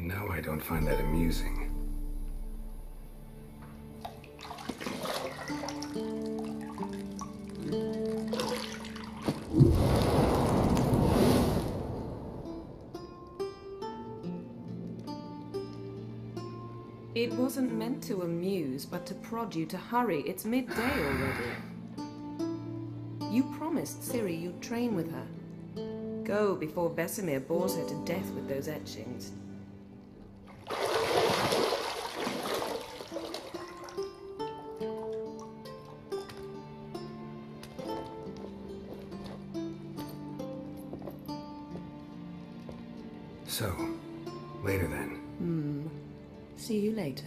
know I don't find that amusing. It wasn't meant to amuse, but to prod you to hurry. It's midday already. You promised Ciri you'd train with her. Go before Vesemir bores her to death with those etchings. So, later then. See you later.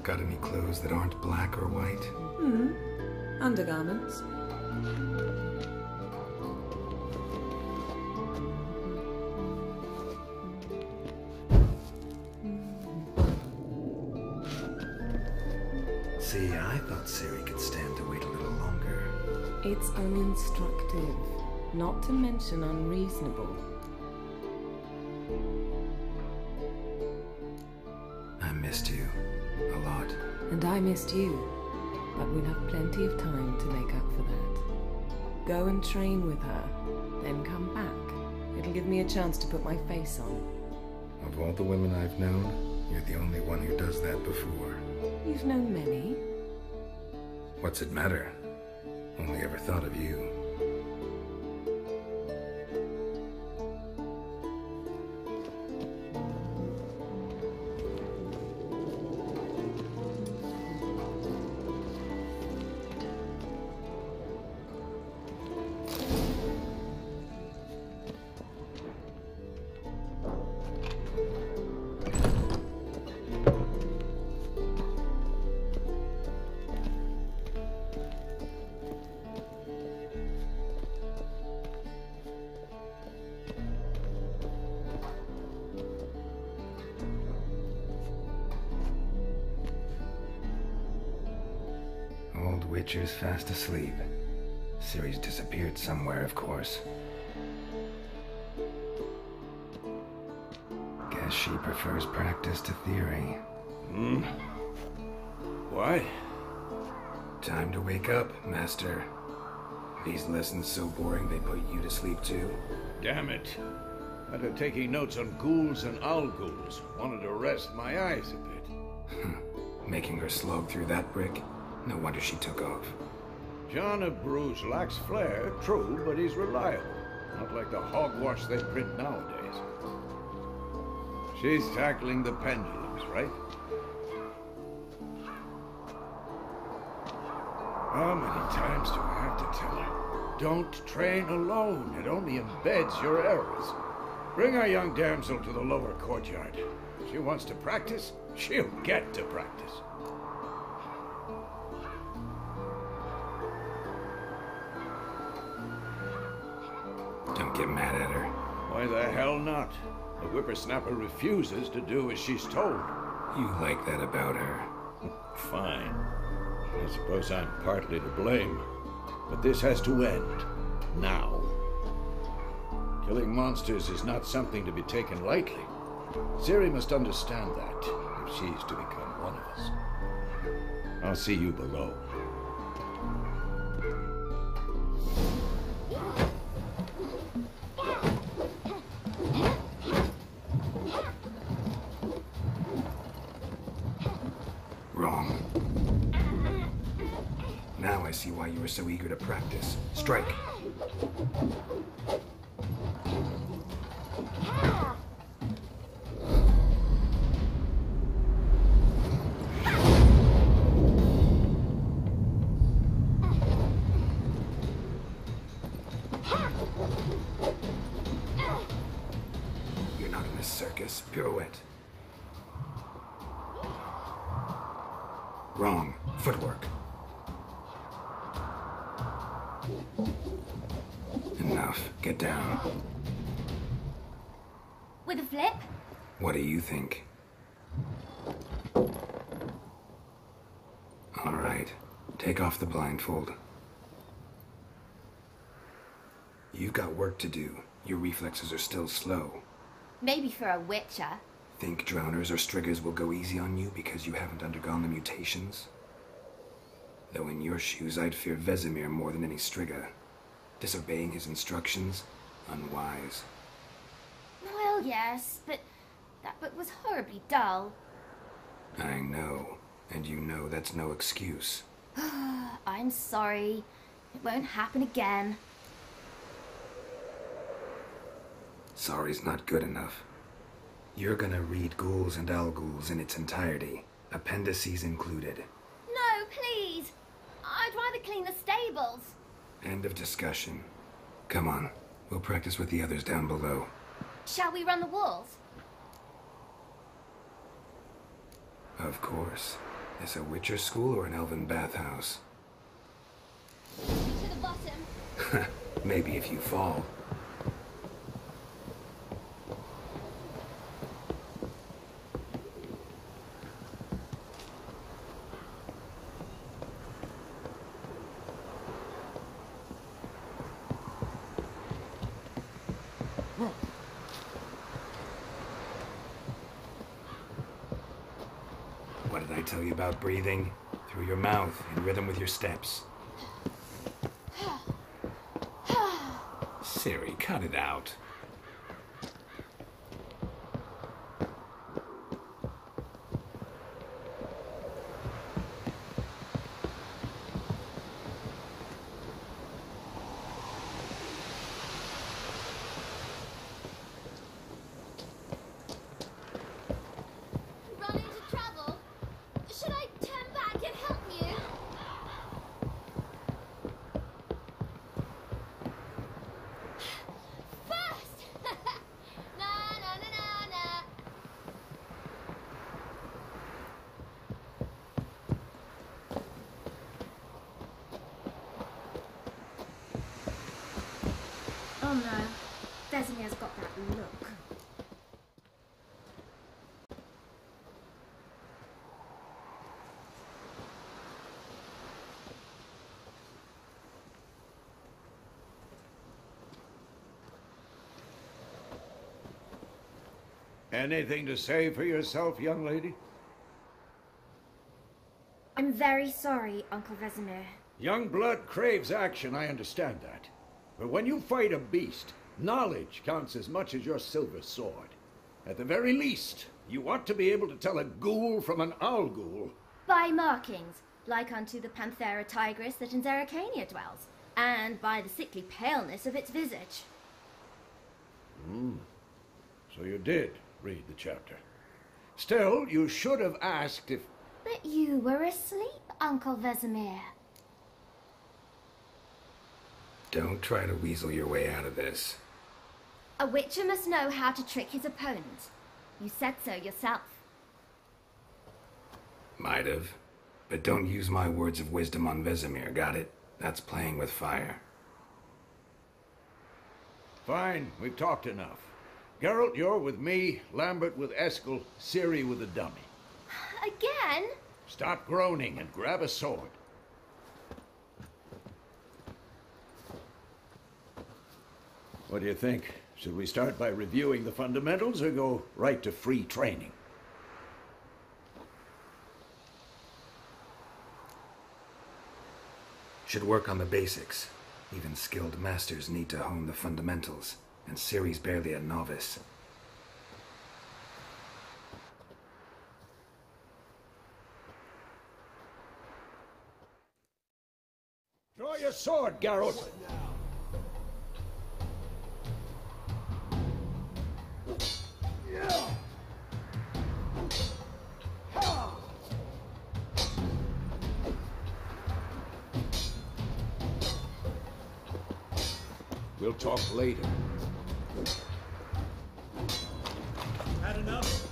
Got any clothes that aren't black or white? Undergarments. See, I thought Ciri could stand to wait a little longer. It's uninstructive, not to mention unreasonable. I missed you. A lot. And I missed you, but we'll have plenty of time to make up for that. Go and train with her, then come back. It'll give me a chance to put my face on. Of all the women I've known, you're the only one who does that before. You've known many. What's it matter? Only ever thought of you. Old Witcher's fast asleep. Ciri's disappeared somewhere, of course. Guess she prefers practice to theory. Why? Time to wake up, Master. These lessons so boring they put you to sleep too? Damn it. I've been taking notes on ghouls and owl ghouls. Wanted to rest my eyes a bit. Making her slog through that brick? No wonder she took off. John of Bruges lacks flair, true, but he's reliable. Not like the hogwash they print nowadays. She's tackling the pendulums, right? How many times do I have to tell her? Don't train alone. It only embeds your errors. Bring our young damsel to the lower courtyard. If she wants to practice, she'll get to practice. Don't get mad at her. Why the hell not? The whippersnapper refuses to do as she's told. You like that about her. Fine. I suppose I'm partly to blame. But this has to end. Now. Killing monsters is not something to be taken lightly. Ciri must understand that, if she's to become one of us. I'll see you below. Wrong. Now I see why you were so eager to practice. Strike. You're not in a circus. Pirouette. Wrong. Footwork. Enough. Get down. With a flip? What do you think? All right. Take off the blindfold. You've got work to do. Your reflexes are still slow. Maybe for a witcher. Think drowners or striggers will go easy on you because you haven't undergone the mutations? Though in your shoes, I'd fear Vesemir more than any strigger. Disobeying his instructions? Unwise. Well, yes, but that book was horribly dull. I know. And you know that's no excuse. I'm sorry. It won't happen again. Sorry's not good enough. You're gonna read Ghouls and Alghouls in its entirety, appendices included. No, please. I'd rather clean the stables. End of discussion. Come on, we'll practice with the others down below. Shall we run the walls? Of course. Is a Witcher school or an elven bathhouse? To the bottom. Maybe if you fall. What did I tell you about breathing? Through your mouth, in rhythm with your steps. Ciri, cut it out. Run into trouble? Should I turn back and help you? First! Na na na na na. Oh no, Vesemir's got that look. Anything to say for yourself, young lady? I'm very sorry, Uncle Vesemir. Young blood craves action, I understand that. But when you fight a beast, knowledge counts as much as your silver sword. At the very least, you ought to be able to tell a ghoul from an Alghoul. By markings, like unto the Panthera tigris that in Zerrikania dwells, and by the sickly paleness of its visage. So you did read the chapter. Still, you should have asked if... But you were asleep, Uncle Vesemir. Don't try to weasel your way out of this. A witcher must know how to trick his opponent. You said so yourself. Might have. But don't use my words of wisdom on Vesemir, got it? That's playing with fire. Fine, we've talked enough. Geralt, you're with me, Lambert with Eskel, Ciri with the dummy. Again? Stop groaning and grab a sword. What do you think? Should we start by reviewing the fundamentals or go right to free training? Should work on the basics. Even skilled masters need to hone the fundamentals, and Ciri's barely a novice. Draw your sword, Geralt! We'll talk later. Had enough?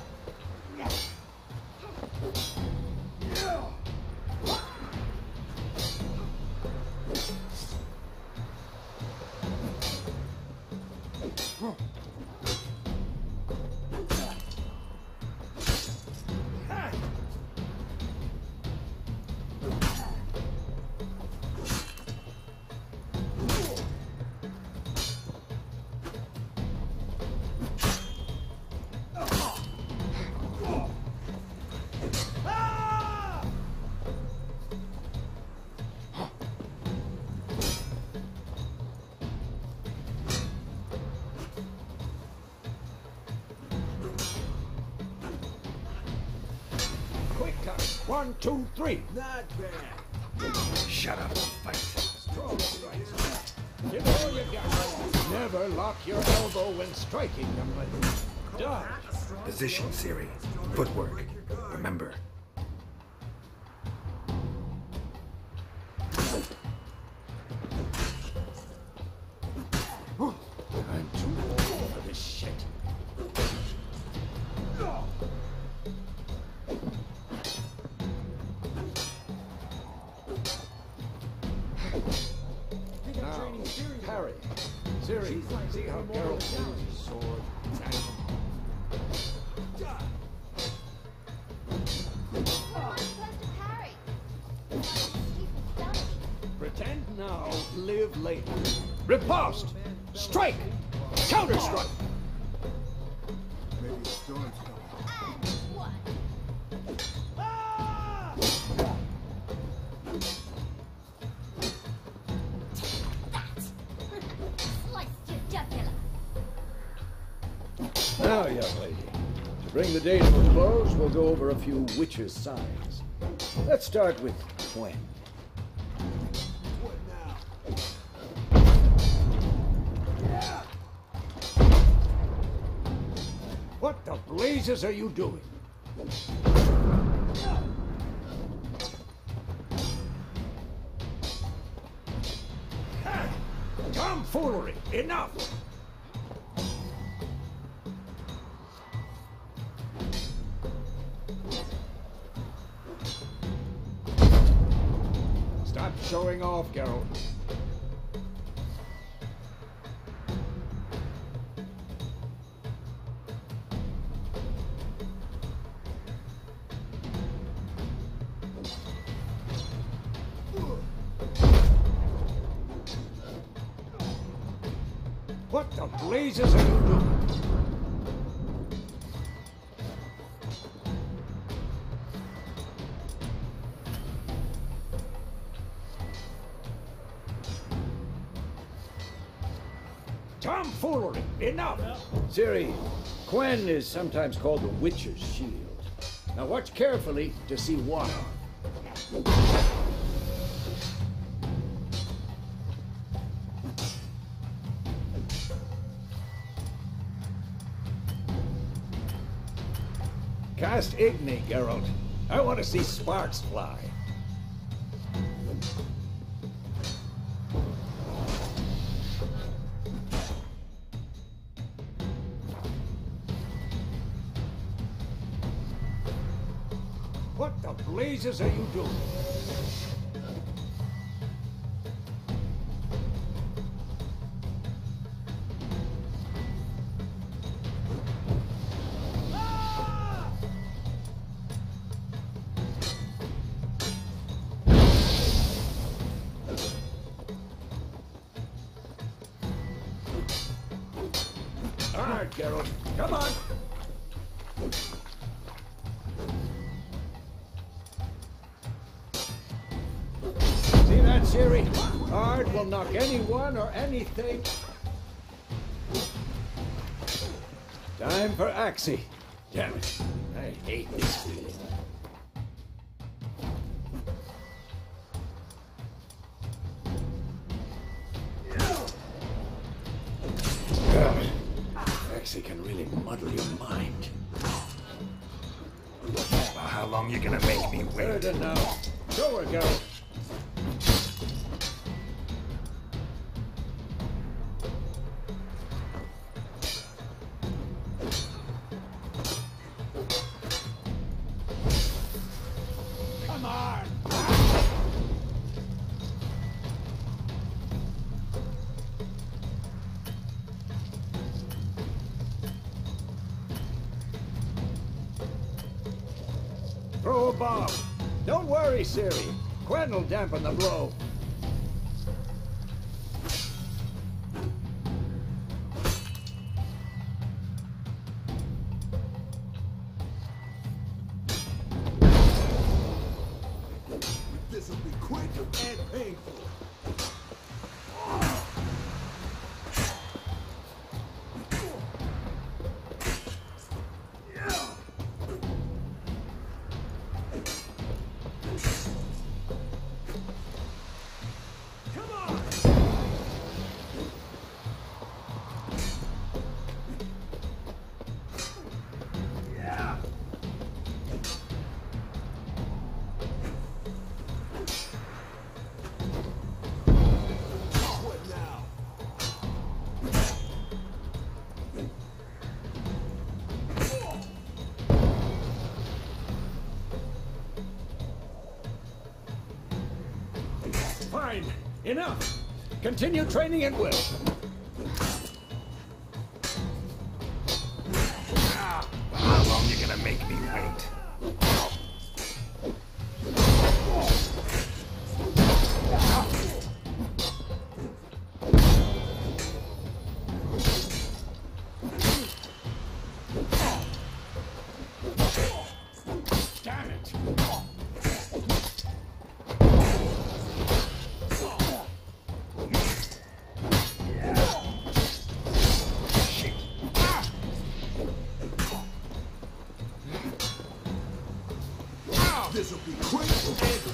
Quick time. 1, 2, 3. Not bad. Shut up and fight. Strong strikes. Give it all you got. Never lock your elbow when striking, young lady. Dodge. Position, Ciri. Footwork. Remember. I'm too old for this shit. Now, parry. Ciri, see how Geralt uses his sword. I'm supposed to parry. Stupid dummy. Pretend now, live later. Riposte! Strike! Counter-strike! Maybe the storm's coming. And what? Sliced your jugular. Now, young lady, to bring the day to a close, we'll go over a few witches' signs. Let's start with Gwen. What now? What the blazes are you doing? Tomfoolery! Enough! Stop showing off, Geralt. What the blazes are you doing? Tomfoolery! Enough! Ciri, Gwen is sometimes called the Witcher's Shield. Now watch carefully to see why. Cast Igni, Geralt. I want to see sparks fly. What the blazes are you doing? All right, Geralt. Come on. See that, Ciri? Ard will knock anyone or anything. Time for Axie. Damn it. I hate this thing. Axie can really muddle your mind. Well, how long you gonna make me wait? Good enough. Show her, Geralt. Come on! Throw a bomb. Don't worry, Ciri. Quen will dampen the blow. This'll be quick and painful. Come on! Yeah! What now? Fine. Enough. Continue training at will. How long you gonna make me wait? Damn it. This'll be quick and painful.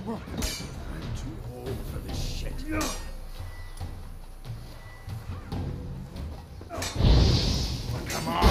I'm too old for this shit. Come on!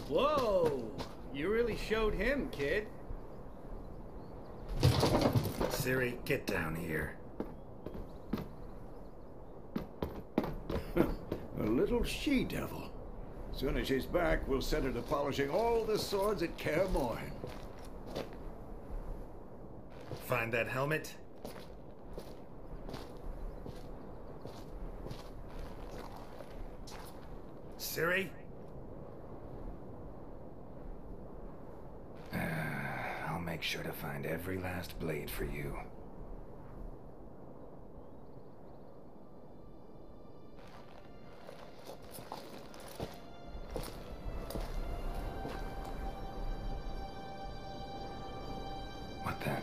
Whoa! You really showed him, kid. Ciri, get down here. A little she-devil. Soon as she's back, we'll set her to polishing all the swords at Kaer Morhen. Find that helmet? Ciri? make sure to find every last blade for you. What the?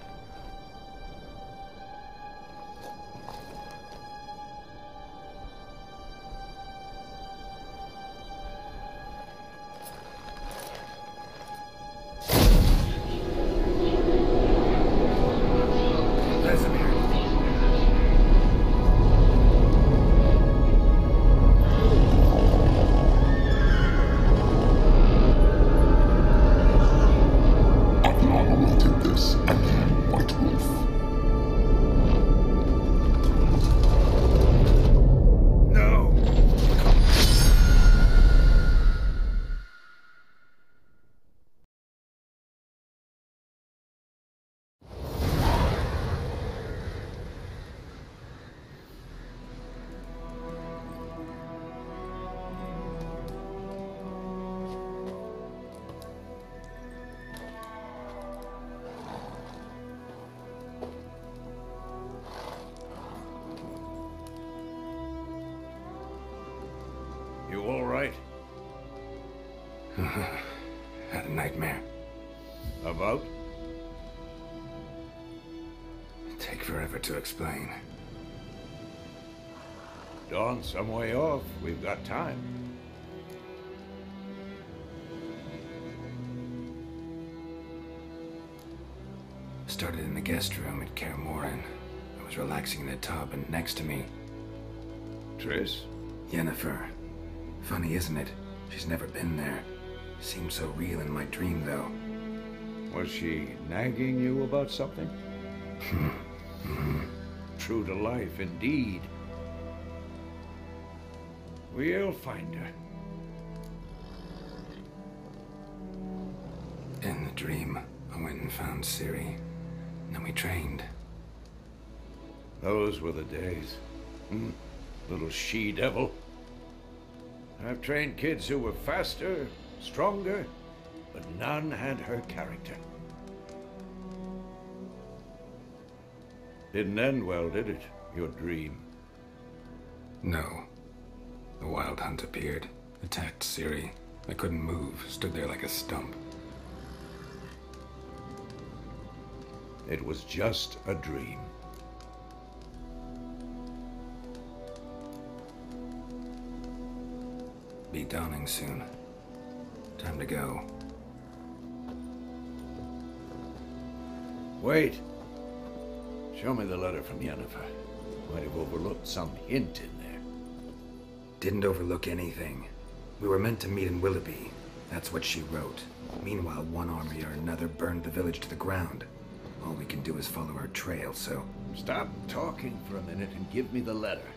You all right? Had a nightmare. About? Take forever to explain. Dawn's some way off. We've got time. Started in the guest room at Kaer Morhen. I was relaxing in the tub, and next to me, Triss? Yennefer. Funny, isn't it? She's never been there. Seemed so real in my dream, though. Was she nagging you about something? True to life, indeed. We'll find her. In the dream, I went and found Ciri. Then we trained. Those were the days. Little she-devil. I've trained kids who were faster, stronger, but none had her character. Didn't end well, did it? Your dream? No. The Wild Hunt appeared, attacked Ciri. I couldn't move, stood there like a stump. It was just a dream. Be dawning soon. Time to go. Wait. Show me the letter from Yennefer. Might have overlooked some hint in there. Didn't overlook anything. We were meant to meet in Willoughby. That's what she wrote. Meanwhile, one army or another burned the village to the ground. All we can do is follow her trail, so... Stop talking for a minute and give me the letter.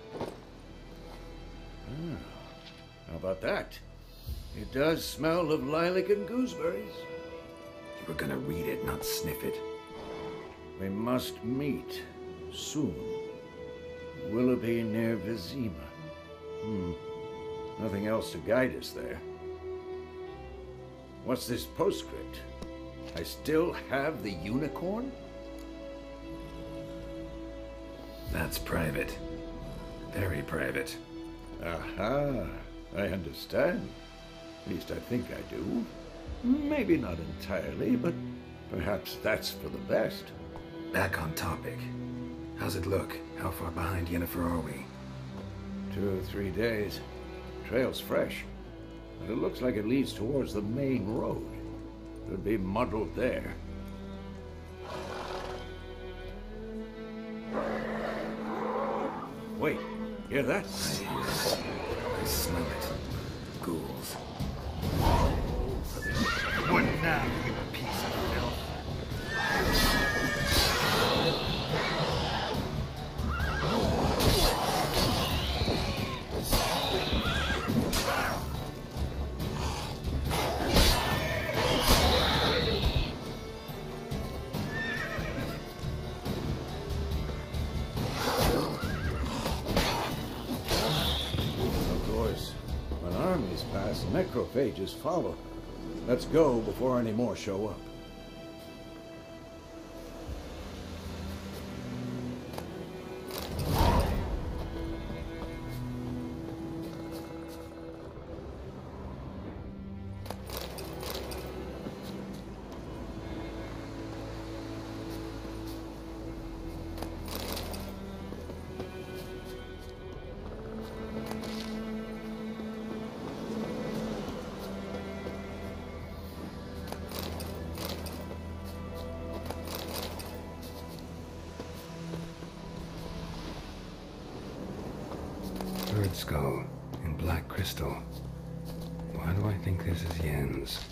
How about that? It does smell of lilac and gooseberries. You were gonna read it, not sniff it. We must meet soon. Willoughby near Vizima. Nothing else to guide us there. What's this postscript? I still have the unicorn? That's private. Very private. Aha, I understand. At least I think I do. Maybe not entirely, but perhaps that's for the best. Back on topic. How's it look? How far behind Yennefer are we? 2 or 3 days. Trail's fresh, but it looks like it leads towards the main road. Could be muddled there. Wait, hear that? I smell it. Ghouls. What now, you piece of filth? Necrophages follow her. Let's go before any more show up. skull in black crystal. Why do I think this is Yen's?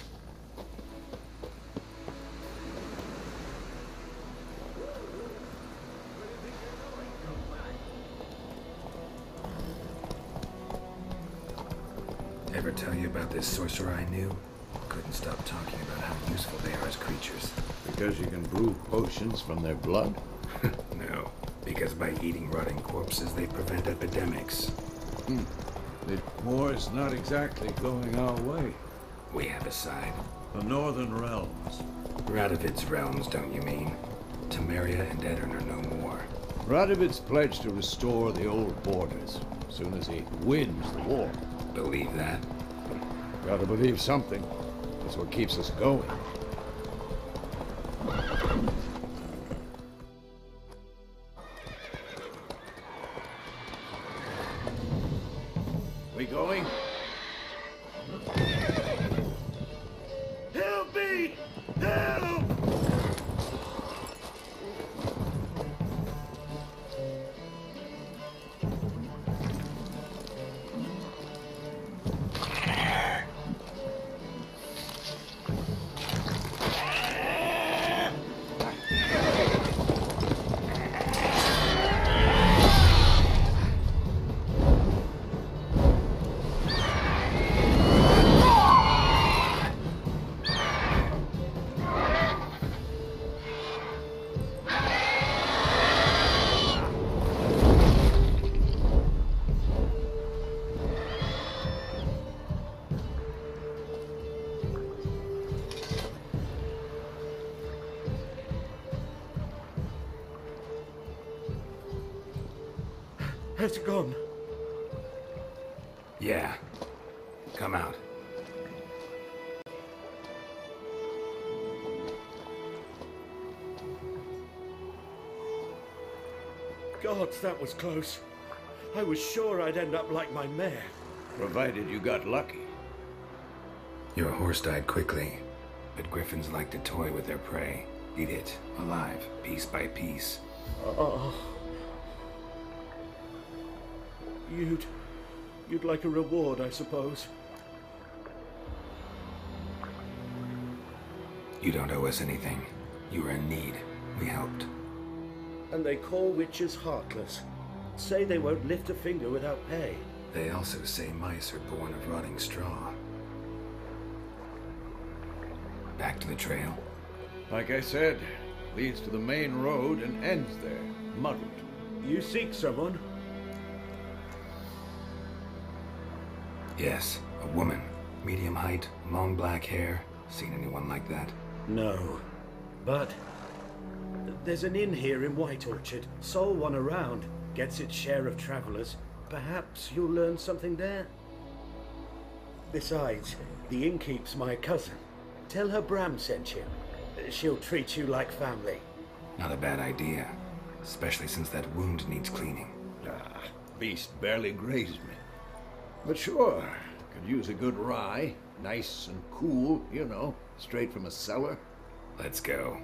Ever tell you about this sorcerer I knew? Couldn't stop talking about how useful they are as creatures. Because you can brew potions from their blood? No, because by eating rotting corpses, they prevent epidemics. The war's not exactly going our way. We have a side. The Northern Realms. Radovid's realms, don't you mean? Temeria and Edirn are no more. Radovid's pledged to restore the old borders as soon as he wins the war. Believe that? Gotta believe something. That's what keeps us going. We going? Help me! Help! Has it gone? Yeah. Come out. Gods, that was close. I was sure I'd end up like my mare. Provided you got lucky. Your horse died quickly, but griffins like to toy with their prey. Eat it, alive, piece by piece. Oh. You'd like a reward, I suppose. You don't owe us anything. You were in need. We helped. And they call witches heartless. Say they won't lift a finger without pay. They also say mice are born of rotting straw. Back to the trail. Like I said, leads to the main road and ends there, muddled. You seek someone? Yes, a woman. Medium height, long black hair. Seen anyone like that? No. But there's an inn here in White Orchard. Sole one around. Gets its share of travelers. Perhaps you'll learn something there. Besides, the innkeep's my cousin. Tell her Bram sent you. She'll treat you like family. Not a bad idea. Especially since that wound needs cleaning. Beast barely grazed me. But sure, could use a good rye. Nice and cool, you know, straight from a cellar. Let's go.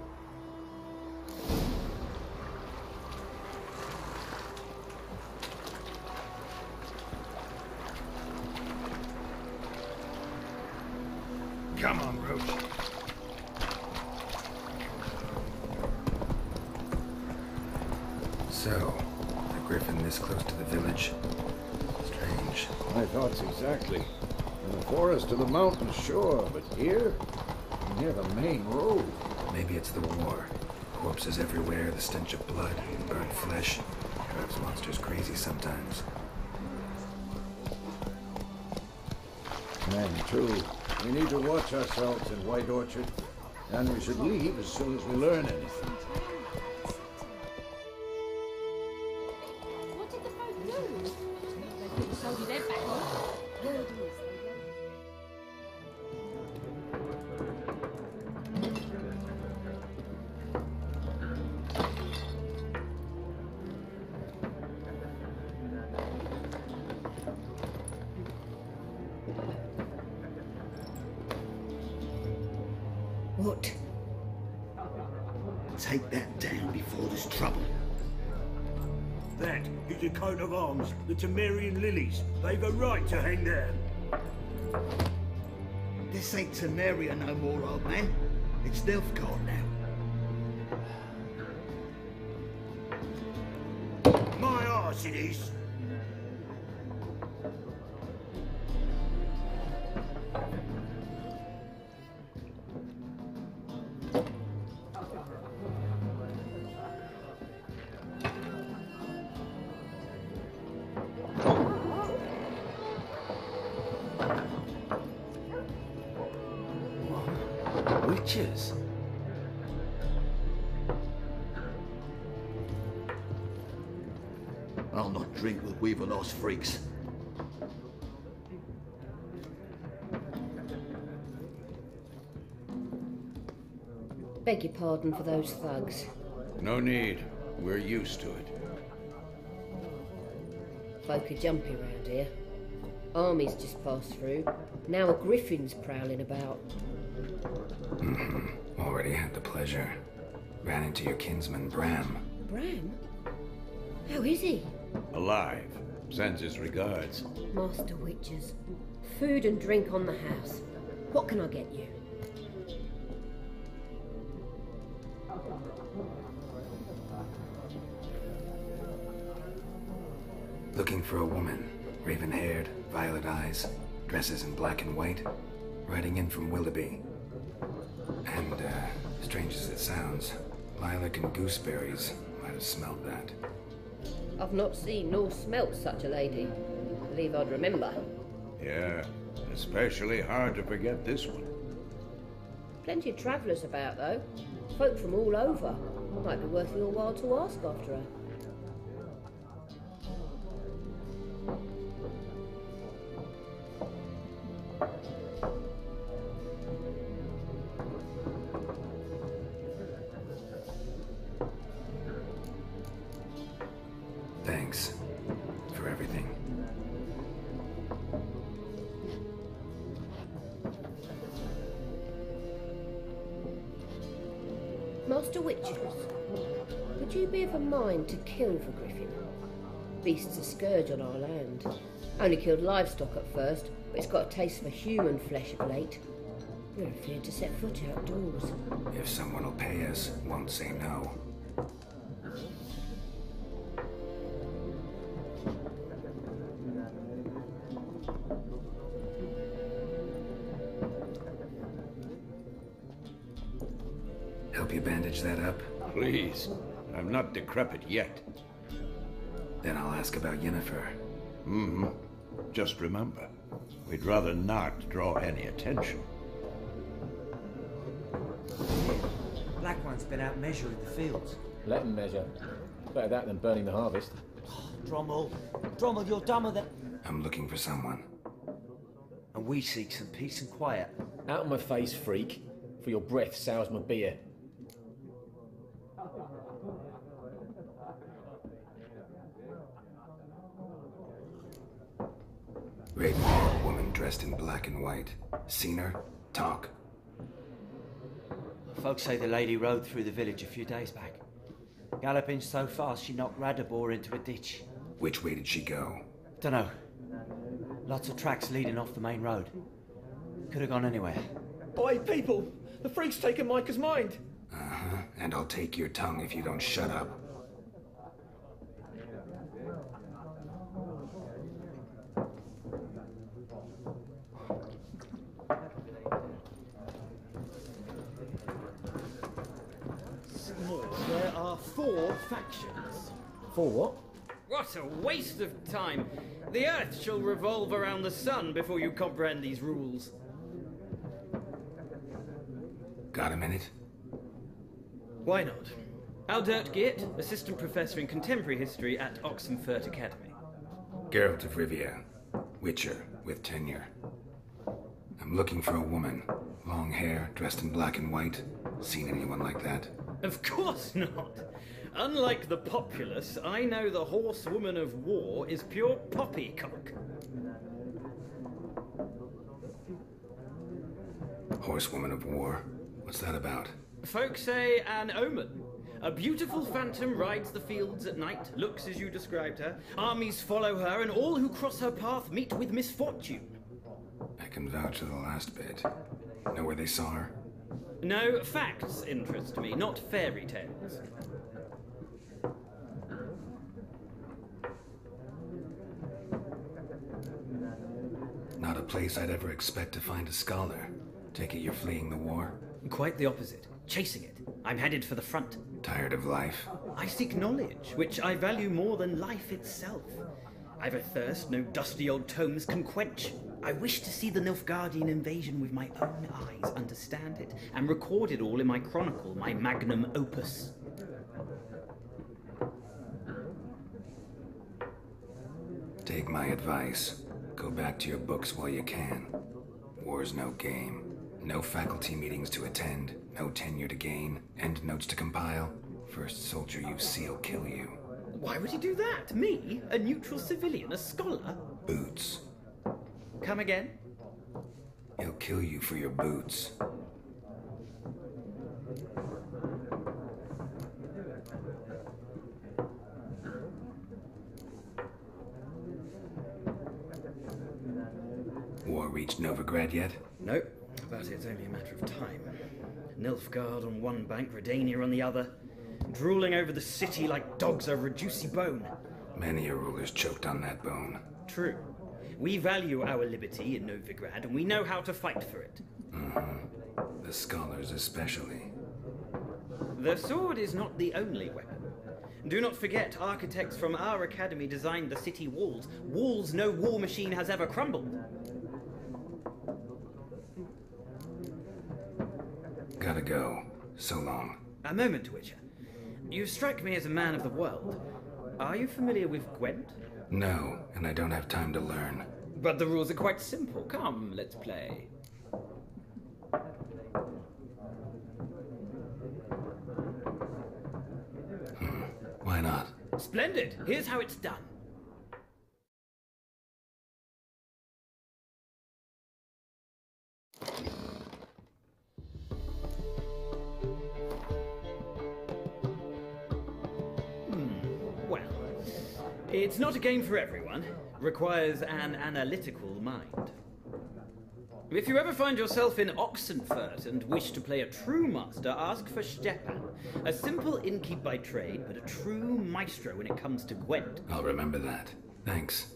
Come on, Roach. So, a griffin this close to the village? Strange. My thoughts exactly. In the forest to the mountains, sure, but here? Near the main road. Maybe it's the war. Corpses everywhere, the stench of blood, burnt flesh. Drives monsters crazy sometimes. And true. We need to watch ourselves in White Orchard. And we should leave as soon as we learn anything. What did the folk do? They put the soldiers' head back on. What? Take that down before there's trouble. That is the coat of arms, the Temerian lilies. They've a right to hang there. This ain't Temeria no more, old man. It's Nilfgaard now. My arse it is. Witches? I'll not drink with weaver-lost freaks. Beg your pardon for those thugs. No need. We're used to it. Folk are jumpy round here. Armies just passed through. Now a griffin's prowling about. Already had the pleasure. Ran into your kinsman, Bram. Bram? How is he? Alive. Sends his regards. Master Witches. Food and drink on the house. What can I get you? Looking for a woman. Raven-haired, violet eyes, dresses in black and white. Riding in from Willoughby. And, strange as it sounds, lilac and gooseberries might have smelled that. I've not seen nor smelt such a lady. Believe I'd remember. Yeah, especially hard to forget this one. Plenty of travellers about, though. Folk from all over. Might be worth your while to ask after her. Thanks for everything. Master Witches, would you be of a mind to kill for Griffin? Beast's a scourge on our land. Only killed livestock at first, but it's got a taste for human flesh of late. We're afraid to set foot outdoors. If someone will pay us, won't say no. Help you bandage that up? Please. I'm not decrepit yet. Then I'll ask about Yennefer. Mm-hmm. Just remember, we'd rather not draw any attention. Black One's been out measuring the fields. Let them measure. Better that than burning the harvest. Drommel, Drommel, you're dumber than... I'm looking for someone. And we seek some peace and quiet. Out of my face, freak. For your breath sours my beer. Raven-haired woman dressed in black and white. Seen her? Talk. Folks say the lady rode through the village a few days back. Galloping so fast she knocked Radabor into a ditch. Which way did she go? Dunno. Lots of tracks leading off the main road. Could have gone anywhere. Oi, people! The freak's taken Micah's mind! Uh-huh. And I'll take your tongue if you don't shut up. There are 4 factions. 4 what? What a waste of time! The Earth shall revolve around the sun before you comprehend these rules. Got a minute? Why not? Aldert Geert, Assistant Professor in Contemporary History at Oxenfurt Academy. Geralt of Rivia. Witcher with tenure. I'm looking for a woman. Long hair, dressed in black and white. Seen anyone like that? Of course not! Unlike the populace, I know the horsewoman of war is pure poppycock. Horsewoman of war? What's that about? Folk say an omen. A beautiful phantom rides the fields at night, looks as you described her. Armies follow her, and all who cross her path meet with misfortune. I can vouch for the last bit. Know where they saw her? No, facts interest me, not fairy tales. Not a place I'd ever expect to find a scholar. Take it you're fleeing the war? Quite the opposite. Chasing it. I'm headed for the front. Tired of life? I seek knowledge, which I value more than life itself. I've a thirst no dusty old tomes can quench. I wish to see the Nilfgaardian invasion with my own eyes, understand it, and record it all in my chronicle, my magnum opus. Take my advice. Go back to your books while you can. War's no game. No faculty meetings to attend, no tenure to gain, end notes to compile. First soldier you see'll kill you. Why would he do that? Me? A neutral civilian? A scholar? Boots. Come again? He'll kill you for your boots. War reached Novigrad yet? Nope, but it's only a matter of time. Nilfgaard on one bank, Redania on the other, drooling over the city like dogs over a juicy bone. Many a ruler's choked on that bone. True. We value our liberty in Novigrad, and we know how to fight for it. Mm-hmm. The scholars especially. The sword is not the only weapon. Do not forget, architects from our academy designed the city walls. Walls no war machine has ever crumbled. Gotta go. So long. A moment, Witcher. You strike me as a man of the world. Are you familiar with Gwent? No, and I don't have time to learn. But the rules are quite simple. Come, let's play. Why not? Splendid! Here's how it's done. Well, it's not a game for everyone. Requires an analytical mind. If you ever find yourself in Oxenfurt and wish to play a true master, ask for Stepan. A simple innkeep by trade, but a true maestro when it comes to Gwent. I'll remember that. Thanks.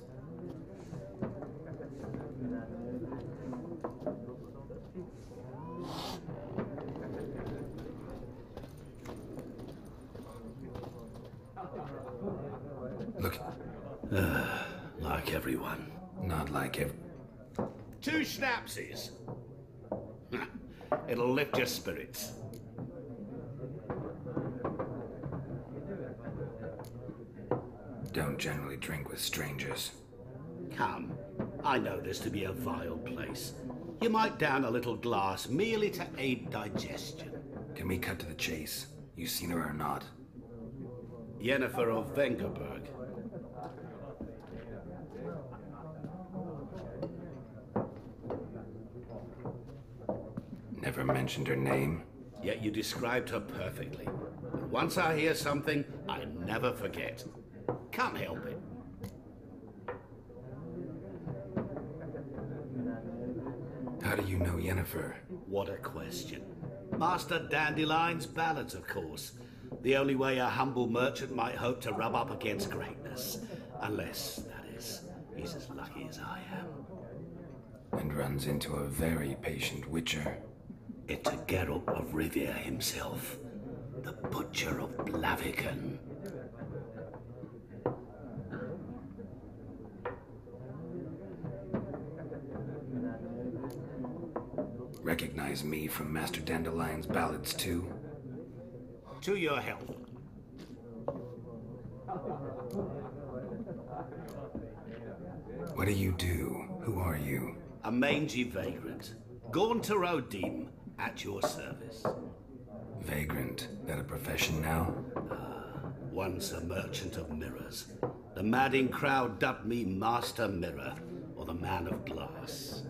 Look. Like everyone. Not like him. 2 schnapsies. It'll lift your spirits. Don't generally drink with strangers. Come. I know this to be a vile place. You might down a little glass merely to aid digestion. Can we cut to the chase? You seen her or not? Yennefer of Vengerberg. Never mentioned her name. Yet you described her perfectly. And once I hear something, I never forget. Can't help it. How do you know Yennefer? What a question. Master Dandelion's ballads, of course. The only way a humble merchant might hope to rub up against greatness. Unless, that is, he's as lucky as I am. And runs into a very patient witcher. It's a Geralt of Rivia himself. The Butcher of Blaviken. Recognize me from Master Dandelion's ballads too? To your health. What do you do? Who are you? A mangy vagrant. Gaunter Odim, at your service. Vagrant? That a profession now? Once a merchant of mirrors. The madding crowd dubbed me Master Mirror, or the Man of Glass.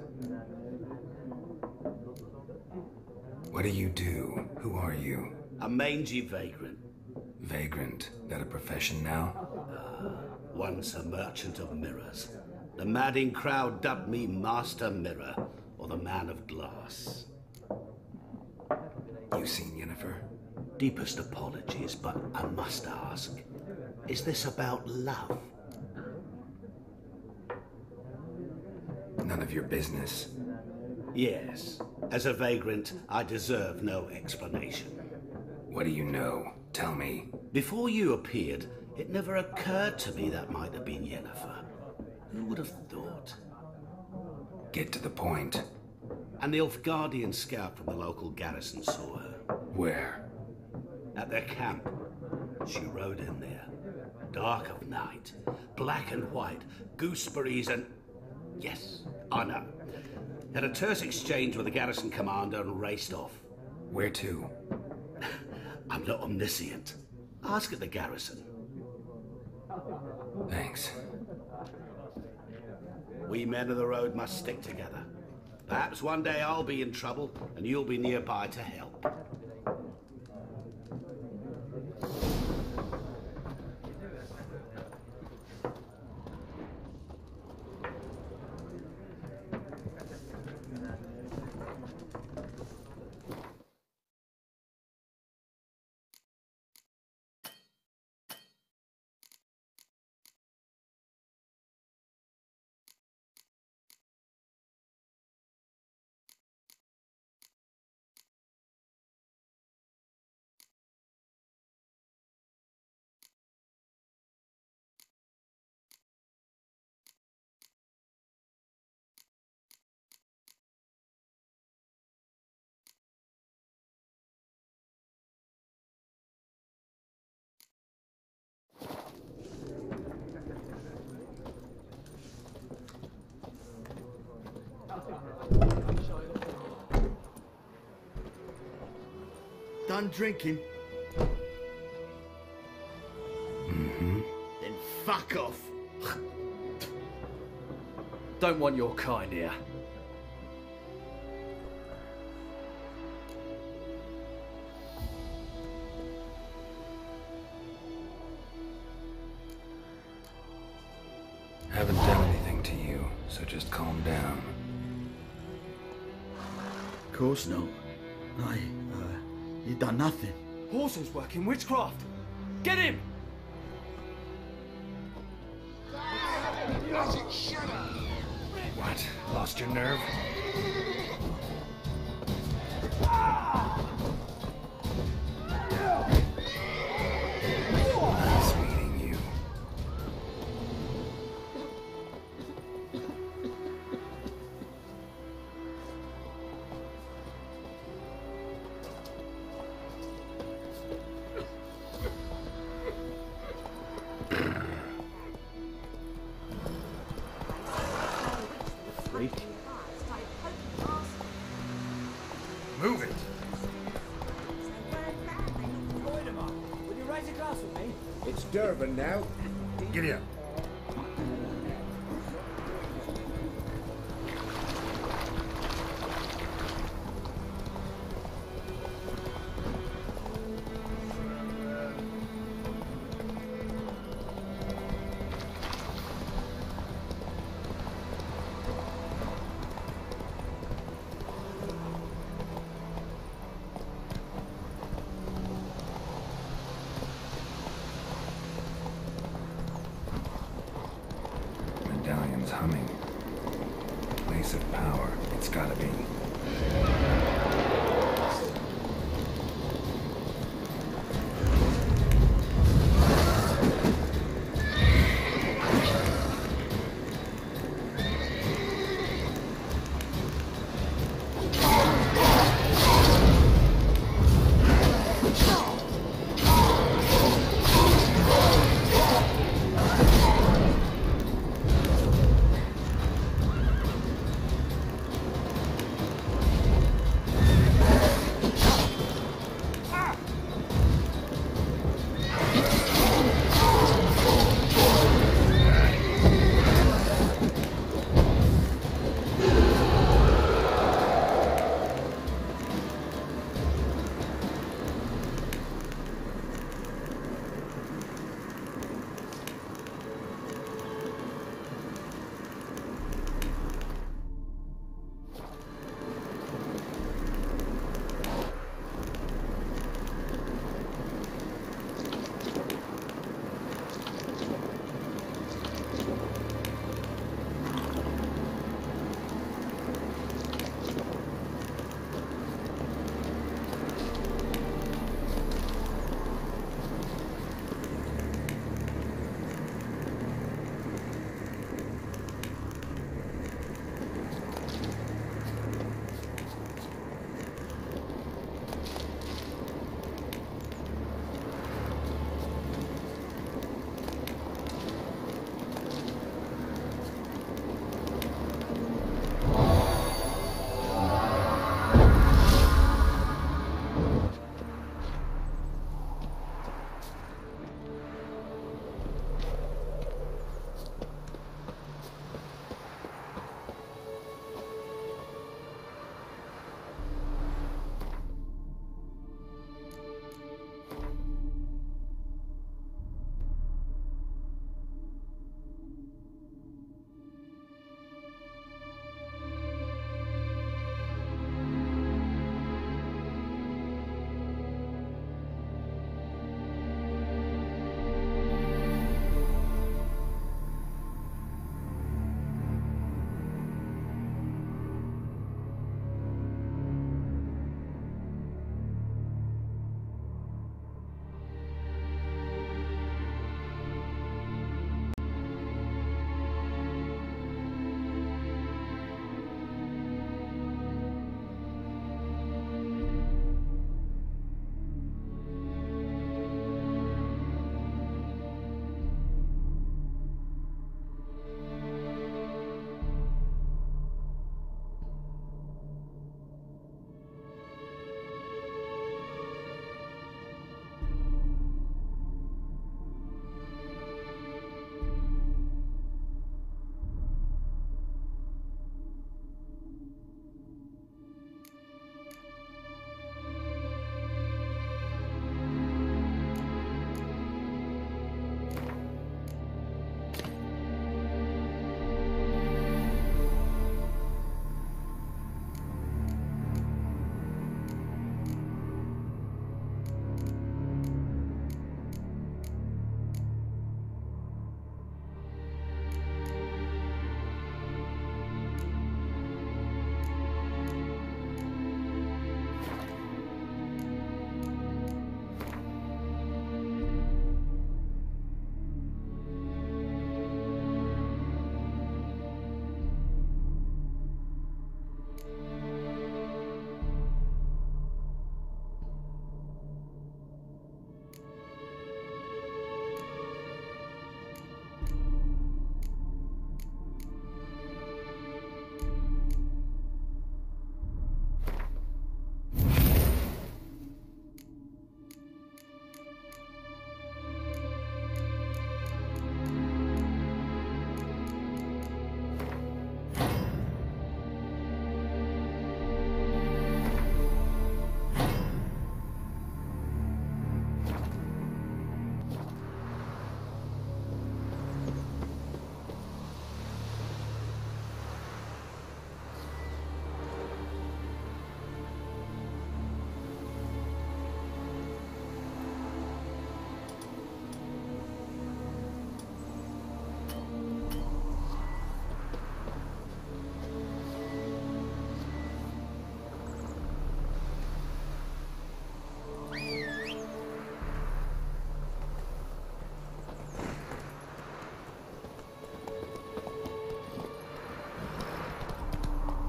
What do you do? Who are you? A mangy vagrant. Vagrant, that a profession now? Once a merchant of mirrors. The madding crowd dubbed me Master Mirror, or the Man of Glass. You seen Yennefer? Deepest apologies, but I must ask, is this about love? None of your business. Yes. As a vagrant, I deserve no explanation. What do you know? Tell me. Before you appeared, it never occurred to me that might have been Yennefer. Who would have thought? Get to the point. An Nilfgaardian scout from the local garrison saw her. Where? At their camp. She rode in there. Dark of night. Black and white. Gooseberries and... Yes, I know. Had a terse exchange with the garrison commander and raced off. Where to? I'm not omniscient. Ask at the garrison. Thanks. We men of the road must stick together. Perhaps one day I'll be in trouble and you'll be nearby to help. Done drinking? Mm-hmm. Then fuck off. Don't want your kind here. Haven't done anything to you, so just calm down. Of course not. You done nothing. Horson's working witchcraft. Get him! What? Lost your nerve? Nice meeting you. Freak. Move it. Will you raise a glass with me? It's Durban now. Giddy up. Medallion's humming. Place of power. It's gotta be.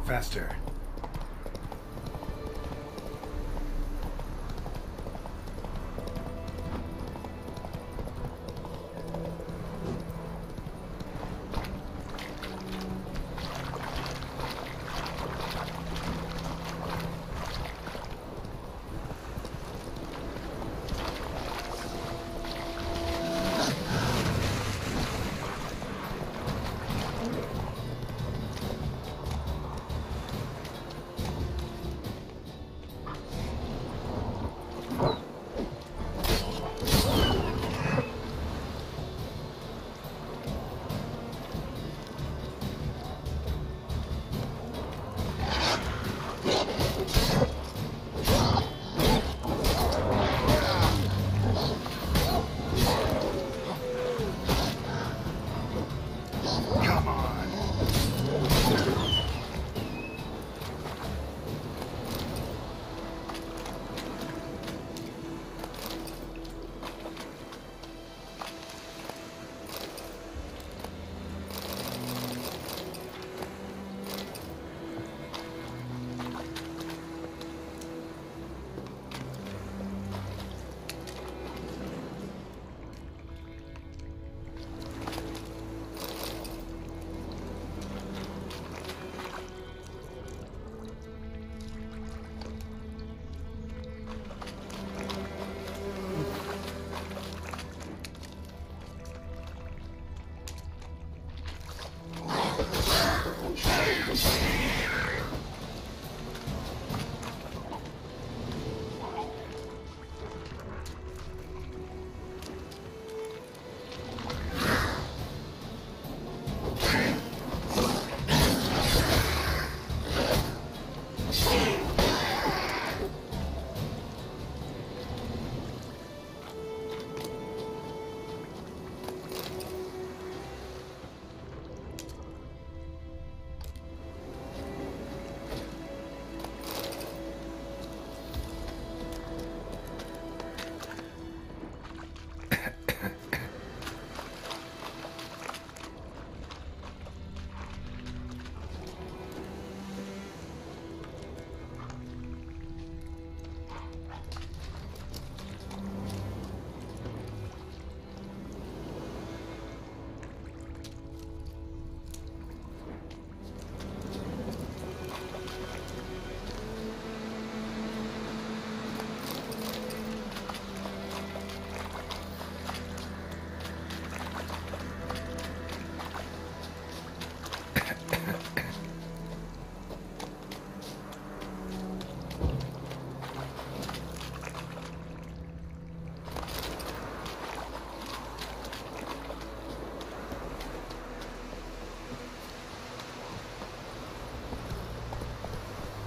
Faster.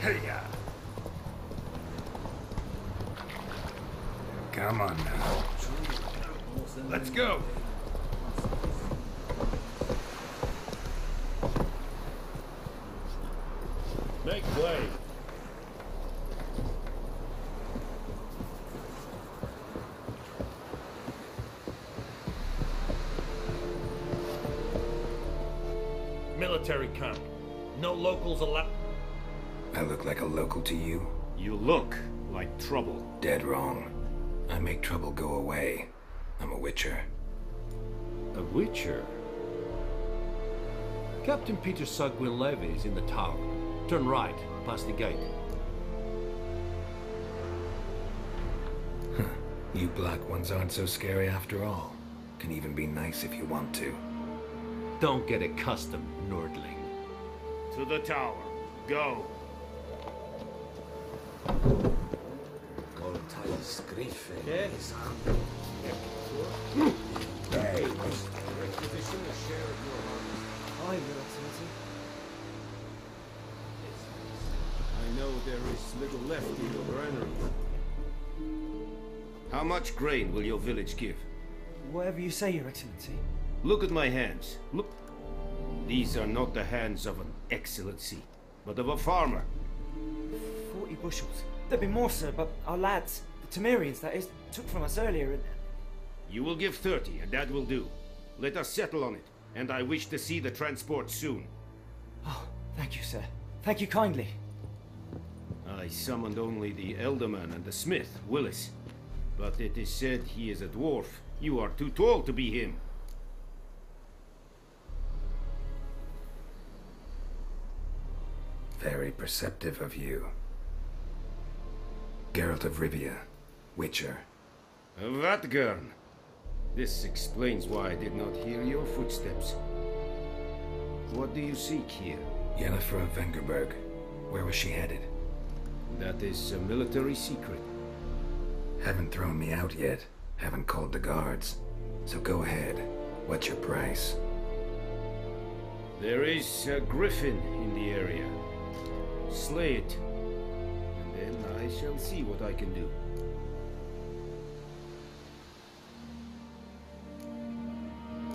Hey-ya. Come on now. Let's go. Make way. Military camp. No locals allowed. I look like a local to you? You look like trouble. Dead wrong. I make trouble go away. I'm a witcher. A witcher? Captain Peter Sugwin Levy is in the tower. Turn right, past the gate. You black ones aren't so scary after all. Can even be nice if you want to. Don't get accustomed, Nordling. To the tower. Go. Hi, Your Excellency. I know there is little left in your granary. How much grain will your village give? Whatever you say, Your Excellency. Look at my hands. Look. These are not the hands of an excellency, but of a farmer. 40 bushels. There'd be more, sir, but our lads, the Temerians, that is, took from us earlier and... You will give 30, and that will do. Let us settle on it, and I wish to see the transport soon. Oh, thank you, sir. Thank you kindly. I summoned only the Elderman and the smith, Willis. But it is said he is a dwarf. You are too tall to be him. Very perceptive of you. Geralt of Rivia, Witcher. Vatgern. This explains why I did not hear your footsteps. What do you seek here? Yennefer of Vengerberg. Where was she headed? That is a military secret. Haven't thrown me out yet. Haven't called the guards. So go ahead. What's your price? There is a griffin in the area. Slay it. And then I shall see what I can do.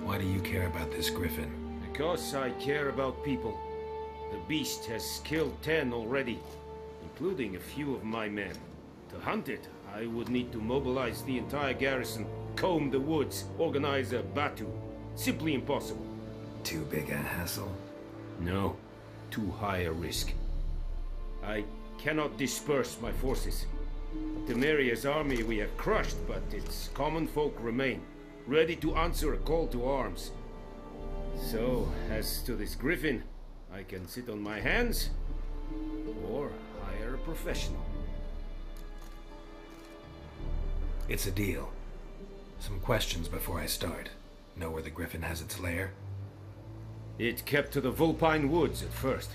Why do you care about this griffin? Because I care about people. The beast has killed 10 already, including a few of my men. To hunt it, I would need to mobilize the entire garrison, comb the woods, organize a batu. Simply impossible. Too big a hassle? No, too high a risk. I cannot disperse my forces. Temeria's army we have crushed, but its common folk remain, ready to answer a call to arms. So, as to this griffin, I can sit on my hands, or hire a professional. It's a deal. Some questions before I start. Know where the griffin has its lair? It kept to the Vulpine Woods at first.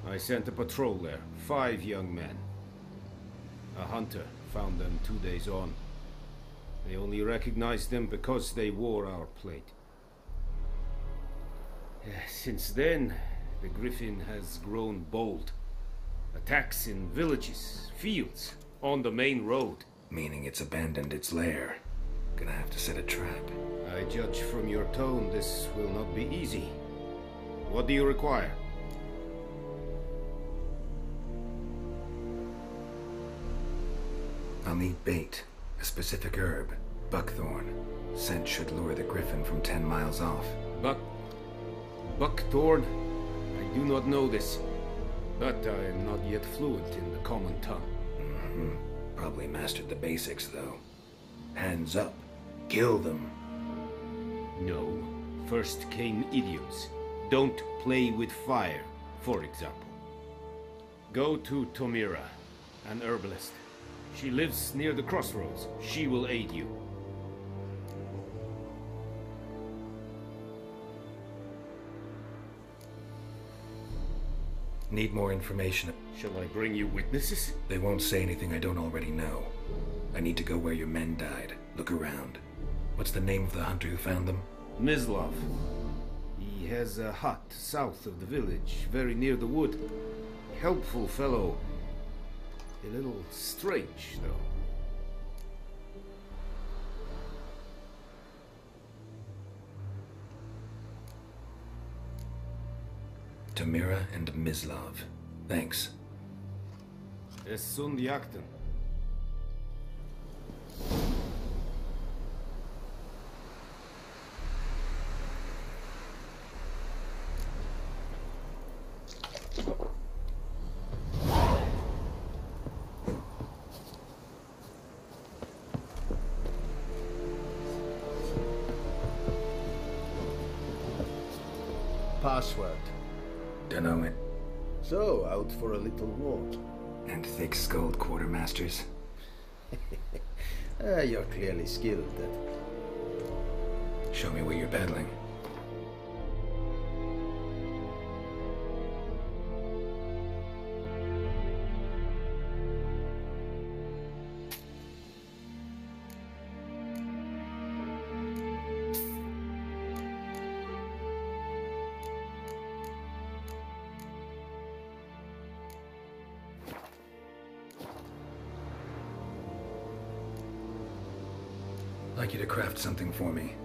I sent a patrol there, 5 young men. A hunter found them 2 days on. They only recognized them because they wore our plate. Since then, the griffin has grown bold. Attacks in villages, fields, on the main road. Meaning it's abandoned its lair. Gonna have to set a trap. I judge from your tone this will not be easy. What do you require? I'll need bait. A specific herb. Buckthorn. Scent should lure the griffin from 10 miles off. Buckthorn? I do not know this. But I am not yet fluent in the common tongue. Probably mastered the basics, though. Hands up. Kill them. No. First came idioms. Don't play with fire, for example. Go to Tomira, an herbalist. She lives near the crossroads. She will aid you. Need more information. Shall I bring you witnesses? They won't say anything I don't already know. I need to go where your men died. Look around. What's the name of the hunter who found them? Mislav. He has a hut south of the village, very near the wood. Helpful fellow. A little strange, though. Tamira and Mislav. Thanks. Es sunt jakten. Password. Dunno it. So, out for a little walk. And thick-skulled quartermasters? You're clearly skilled at it. Show me where you're battling. I'd like you to craft something for me.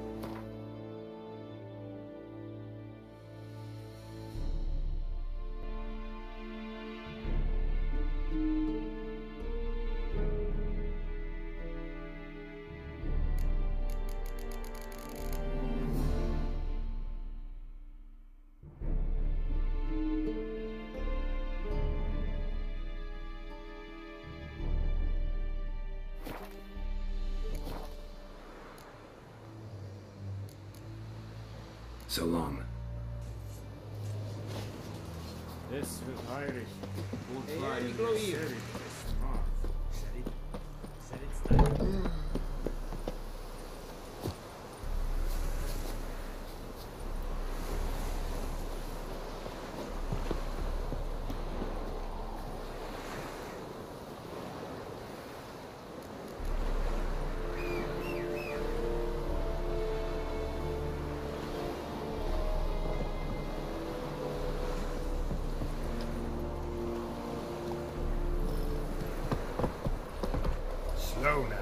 So long. Es wird heilig. Und Hey, bleiben you go wir here. selig. Slow now.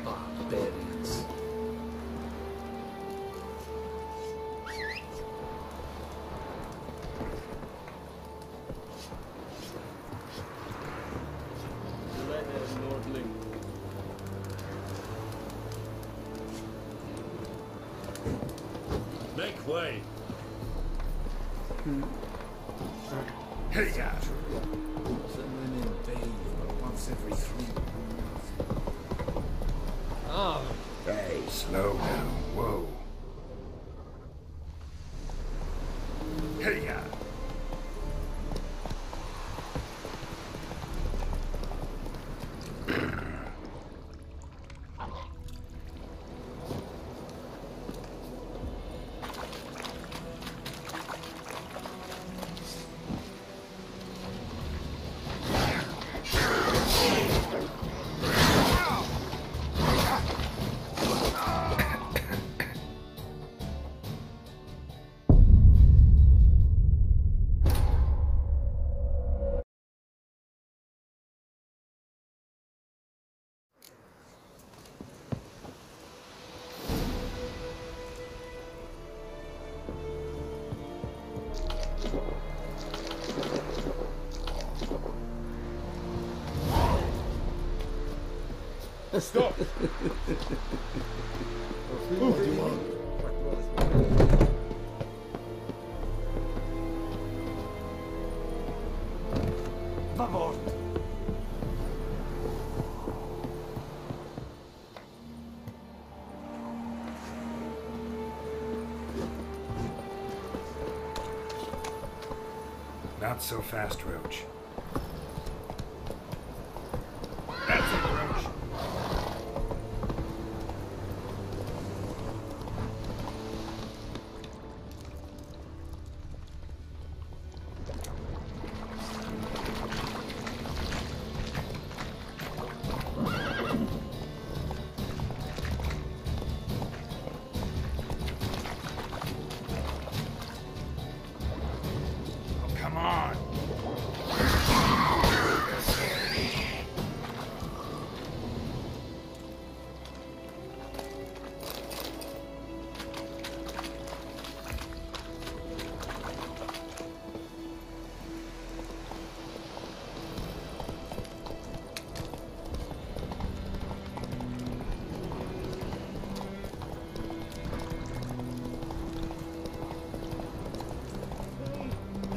Barbarians. Lordling. Make way! Hey, yeah. The women bathe once every 3 months. Ah, Hey, slow down. Whoa. Hey, yeah. Stop! Move, do you want? Vamos! Not so fast, Roach. That's it, Roach. Oh, come on.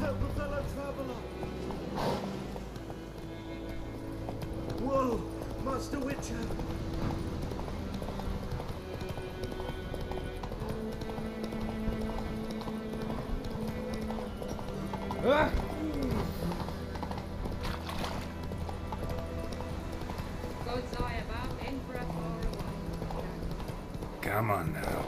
Help a fellow traveler! Whoa! Master Witcher! God's eye above, Emperor far away. Come on now.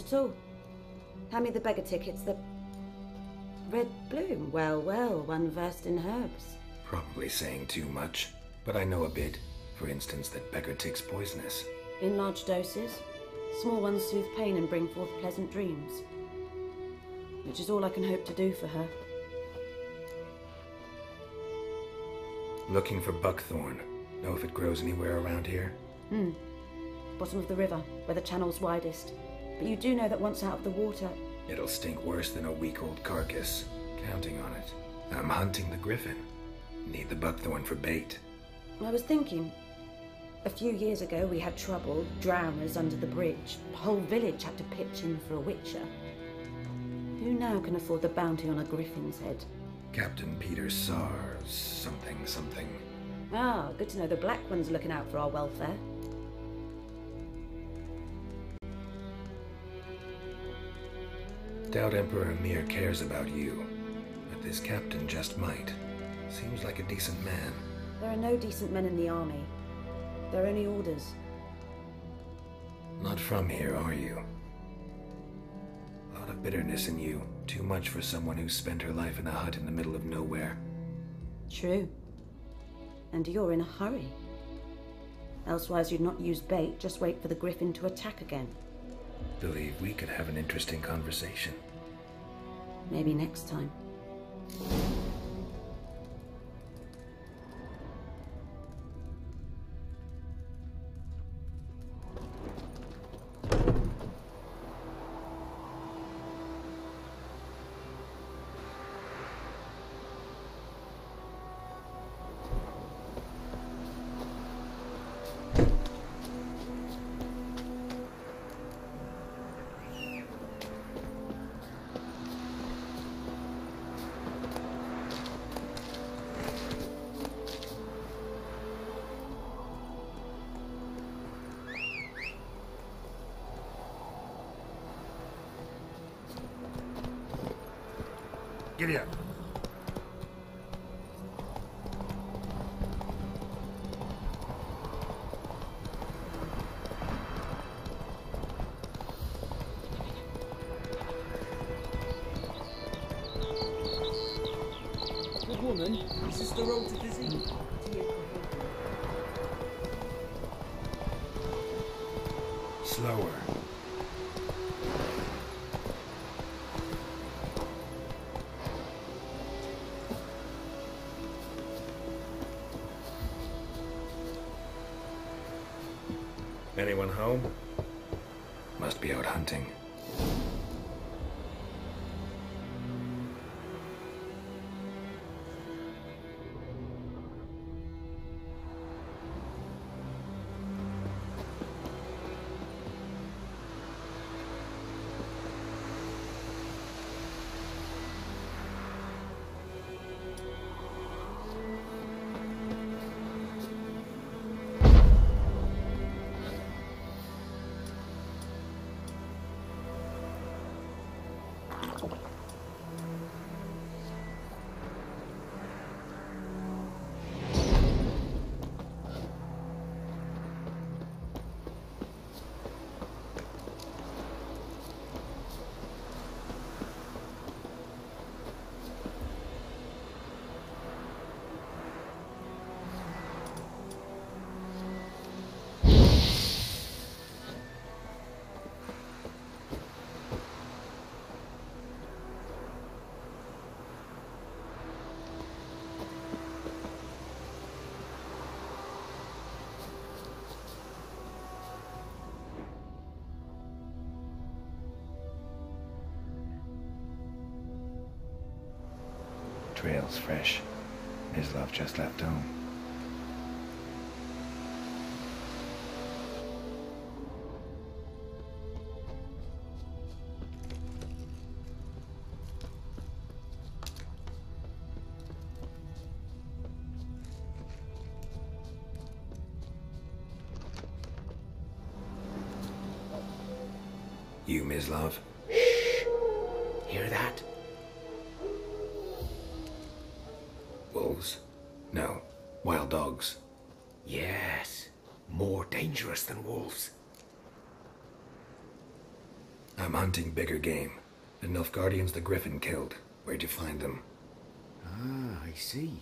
at all. Hand me the beggar tickets, the red bloom. Well, well, one versed in herbs. Probably saying too much, but I know a bit. For instance, that beggar tick's poisonous. In large doses. Small ones soothe pain and bring forth pleasant dreams. Which is all I can hope to do for her. Looking for buckthorn. Know if it grows anywhere around here? Bottom of the river, where the channel's widest. But you do know that once out of the water... It'll stink worse than a week-old carcass. Counting on it. I'm hunting the griffin. Need the buckthorn for bait. I was thinking... A few years ago we had trouble, drowners under the bridge. The whole village had to pitch in for a witcher. Who now can afford the bounty on a griffin's head? Captain Peter Sars, something. Ah, good to know the Black One's looking out for our welfare. Doubt Emperor Emir cares about you, but this captain just might. Seems like a decent man. There are no decent men in the army. There are only orders. Not from here, are you? A lot of bitterness in you. Too much for someone who spent her life in a hut in the middle of nowhere. True. And you're in a hurry. Elsewise you'd not use bait, just wait for the griffin to attack again. Believe we could have an interesting conversation. Maybe next time. Giddy up. Good woman, is this the road to Vizzy? Slower. Anyone home? Must be out hunting. Trail's fresh. His love just left home. You, Mislav? Shh! Hear that? Wolves? No. Wild dogs. Yes. More dangerous than wolves. I'm hunting bigger game. The Nilfgaardians the Griffin killed. Where'd you find them? Ah, I see.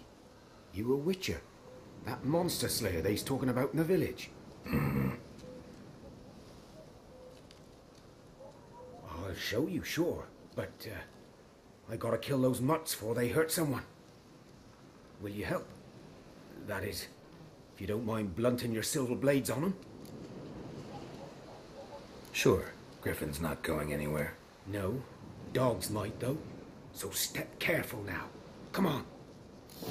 You a witcher. That monster slayer they's talking about in the village. I'll show you, sure. But, I gotta kill those mutts before they hurt someone. Will you help? That is, if you don't mind blunting your silver blades on them. Sure. Griffin's not going anywhere. No. Dogs might, though. So step careful now. Come on.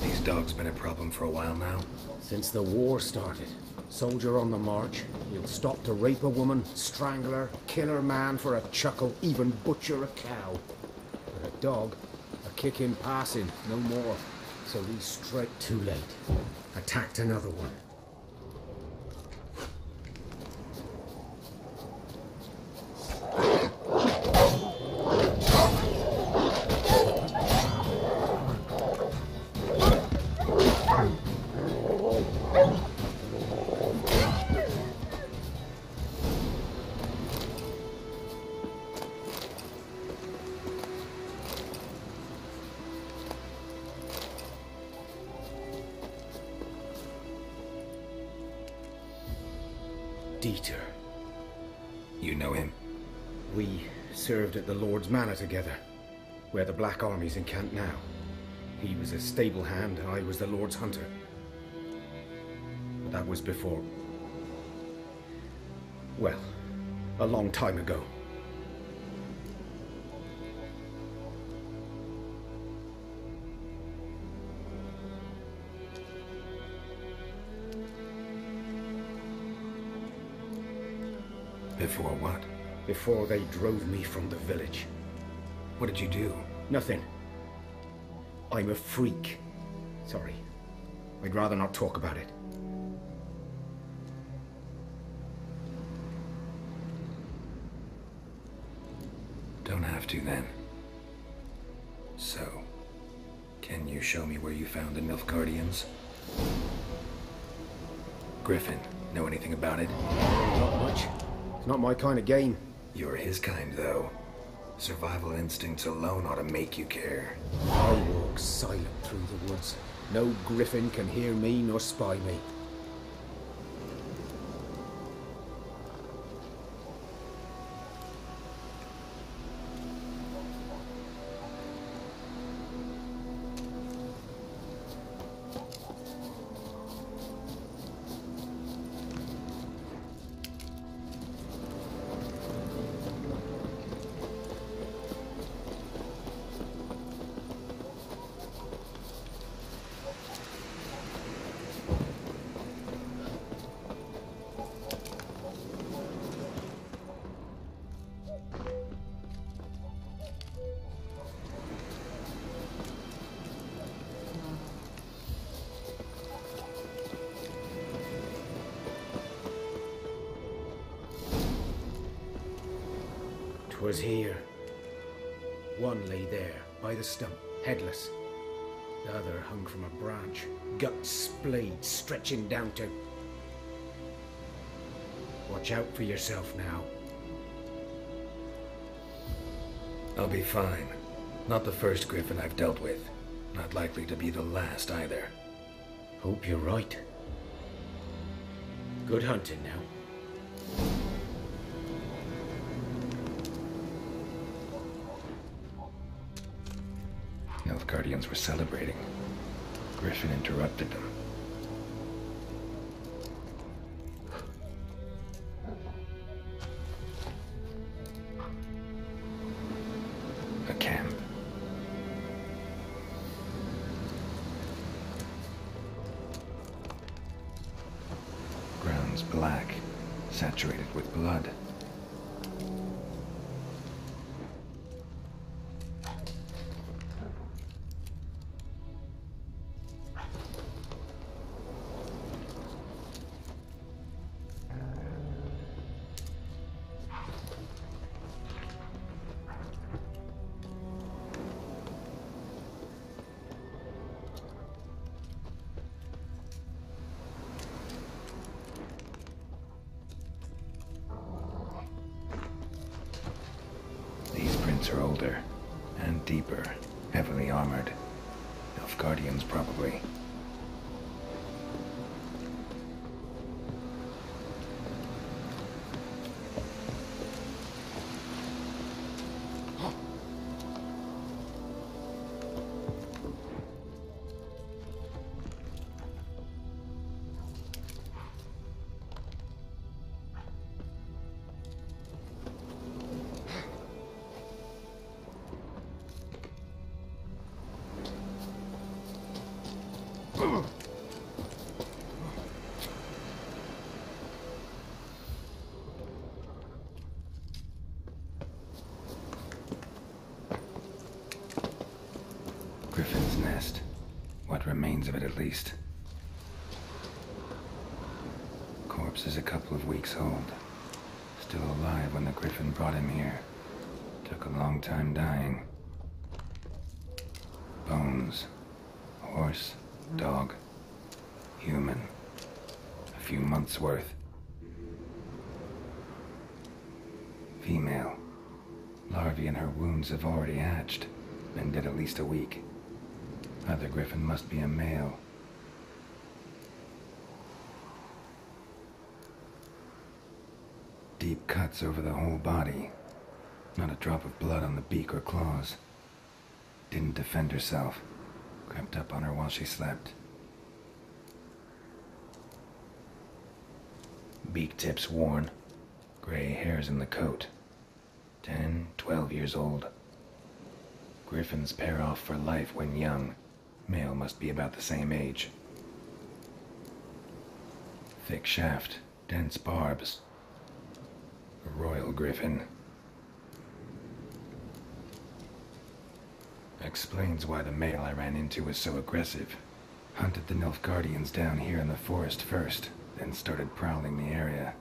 These dogs been a problem for a while now? Since the war started. Soldier on the march. He'll stop to rape a woman, strangle her, kill her man for a chuckle, even butcher a cow. But a dog, a kick in passing, no more. So he's straight too late. Attacked another one. Dieter. You know him? We served at the Lord's Manor together, where the Black Army's encamped now. He was a stable hand, I was the Lord's hunter. But that was before... well, a long time ago. Before what? Before they drove me from the village. What did you do? Nothing. I'm a freak. Sorry. I'd rather not talk about it. Don't have to then. So, can you show me where you found the Nilfgaardians? Griffin, know anything about it? Not much. It's not my kind of game. You're his kind, though. Survival instincts alone ought to make you care. I walk silent through the woods. No griffin can hear me nor spy me. Was here. One lay there, by the stump, headless. The other hung from a branch, guts splayed, stretching down to... Watch out for yourself now. I'll be fine. Not the first griffin I've dealt with. Not likely to be the last either. Hope you're right. Good hunting now. Nilfgaardians were celebrating. Griffin interrupted them. A camp. Ground's black, saturated with blood. older and deeper, heavily armored. Nilfgaardians, probably. Griffin's nest. What remains of it, at least. Corpse is a couple of weeks old. Still alive when the Griffin brought him here. Took a long time dying. Bones. Horse. Dog. Human. A few months' worth. Female. Larvae in her wounds have already hatched. Been dead at least a week. Other Griffin must be a male. Deep cuts over the whole body. Not a drop of blood on the beak or claws. Didn't defend herself. Crept up on her while she slept. Beak tips worn. Gray hairs in the coat. 10, 12 years old. Griffins pair off for life when young. Male must be about the same age. Thick shaft, dense barbs. A royal griffin. Explains why the male I ran into was so aggressive. Hunted the Nilfgaardians down here in the forest first, then started prowling the area.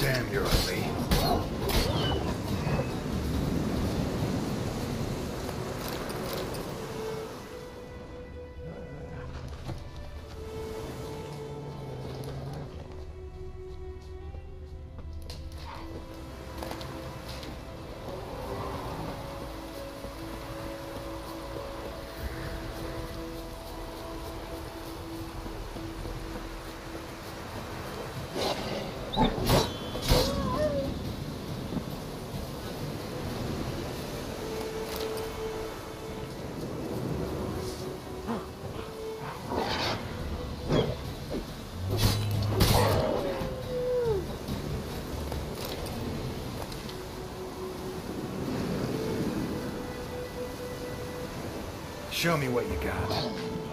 Damn, you're ugly. Show me what you got.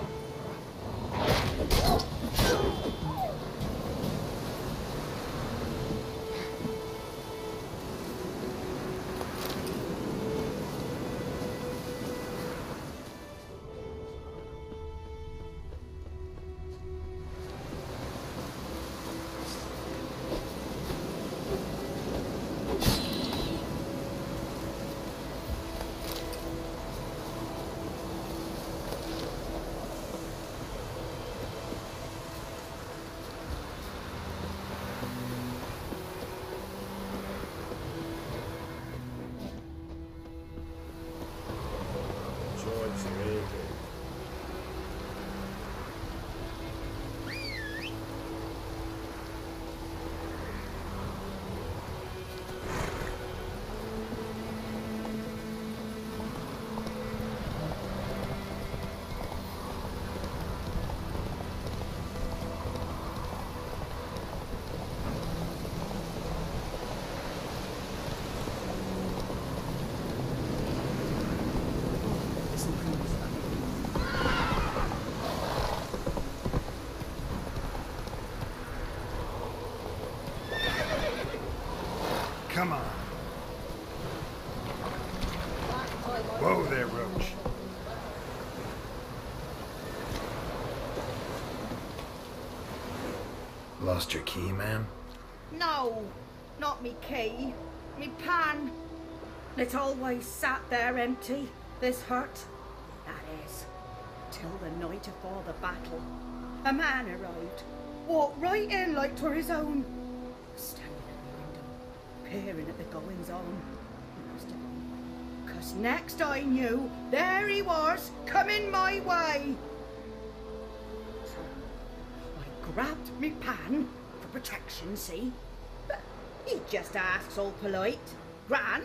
Come on. Whoa there, Roach. Lost your key, ma'am? No, not me key. Me pan. It always sat there empty, this hut. That is, till the night afore the battle. A man arrived, walked right in like 'twere his own. Standing at the window, peering at the goings on. Cause next I knew, there he was, coming my way. So I grabbed me pan for protection, see? But he just asks all polite, Gran,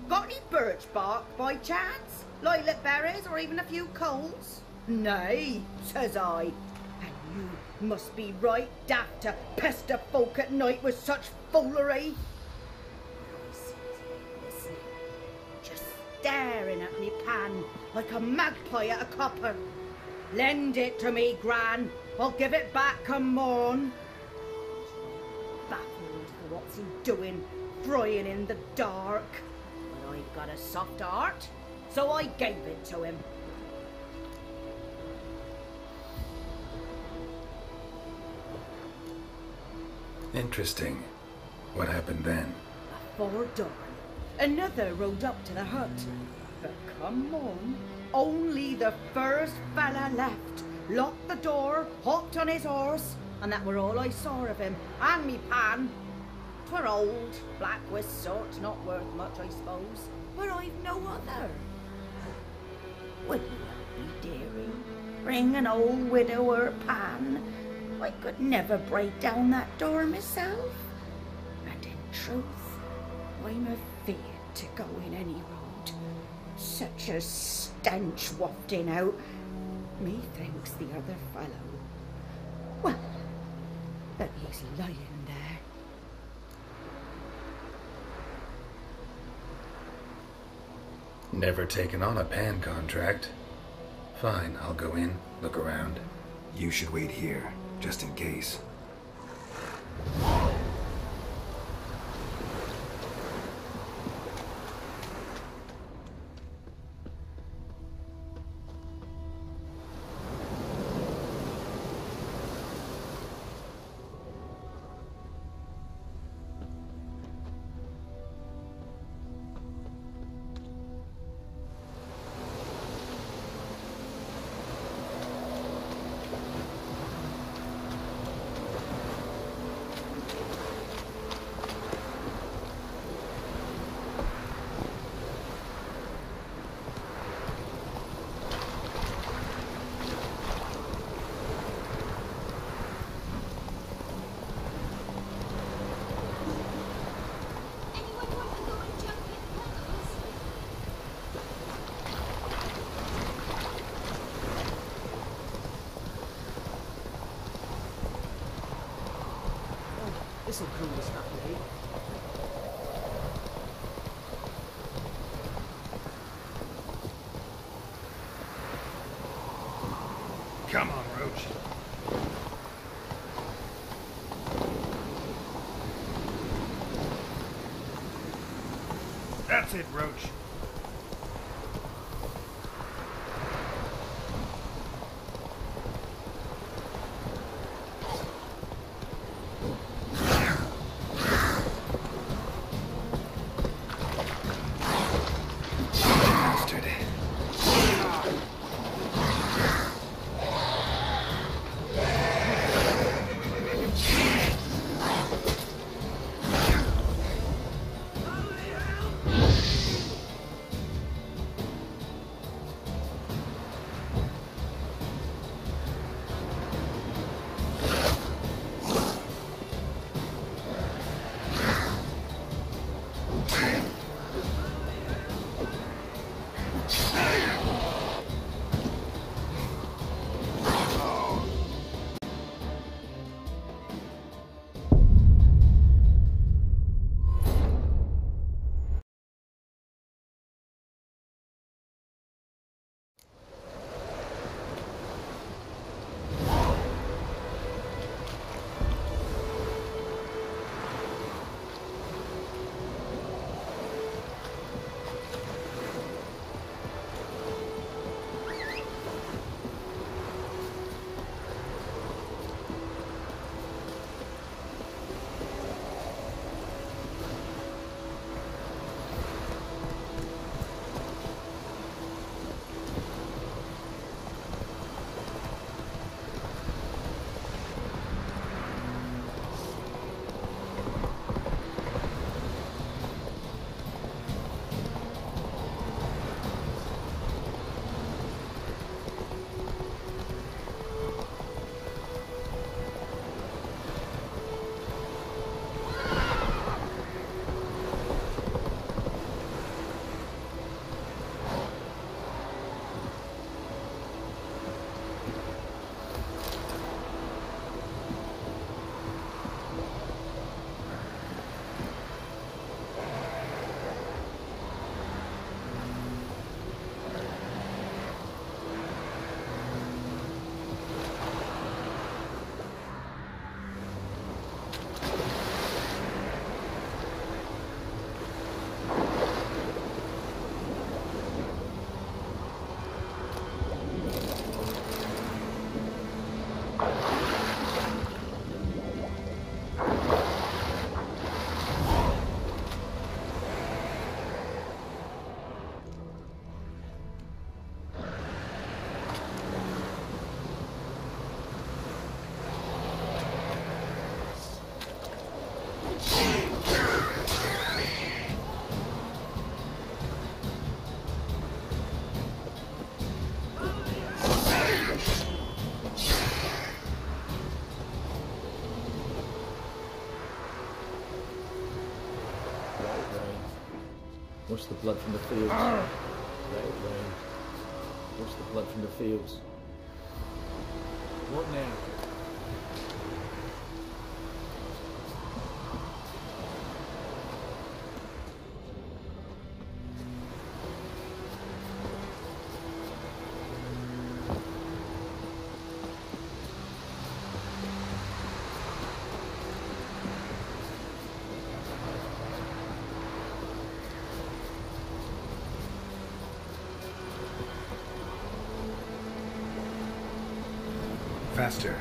got any birch bark by chance? Lilac berries or even a few coals? Nay, says I. And you must be right daft to pester folk at night with such foolery. Listen, just staring at me pan like a magpie at a copper. Lend it to me, Gran. I'll give it back come morn. Baffled for what's he doing, frying in the dark. But I've got a soft heart, so I gave it to him. Interesting. What happened then? Before dawn, another rode up to the hut. But come on, only the first fella left. Locked the door, hopped on his horse, and that were all I saw of him, and me pan. 'Twere old, black with sort, not worth much, I suppose, but I've no other. Will you help me, dearie? Bring an old widower pan. I could never break down that door myself. And in truth, I'm afeard to go in any road. Such a stench wafting out. Methinks the other fellow. Well, that he's lying there. Never taken on a pan contract. Fine, I'll go in, look around. You should wait here, just in case. This'll cool us up, mate. Come on, Roach. That's it, Roach. Wash the blood from the fields. Let it rain. Wash the blood from the fields. What now? Faster.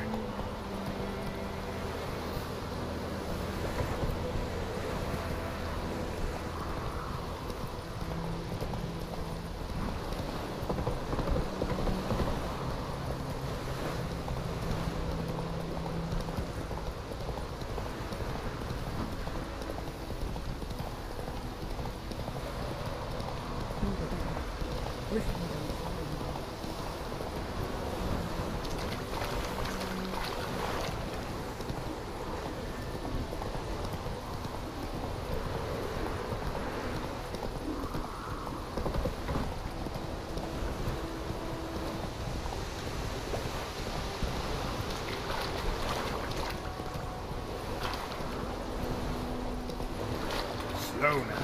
Slow now.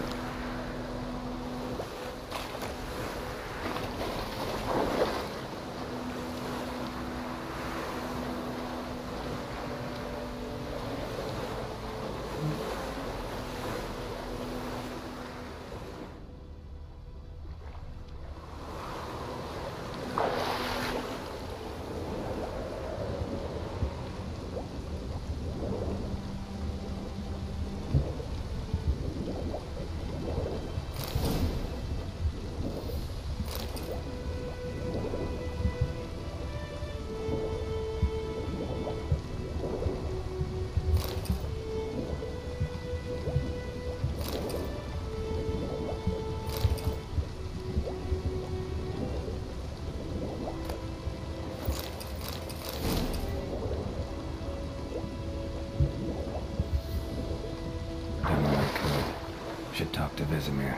Should talk to Vesemir.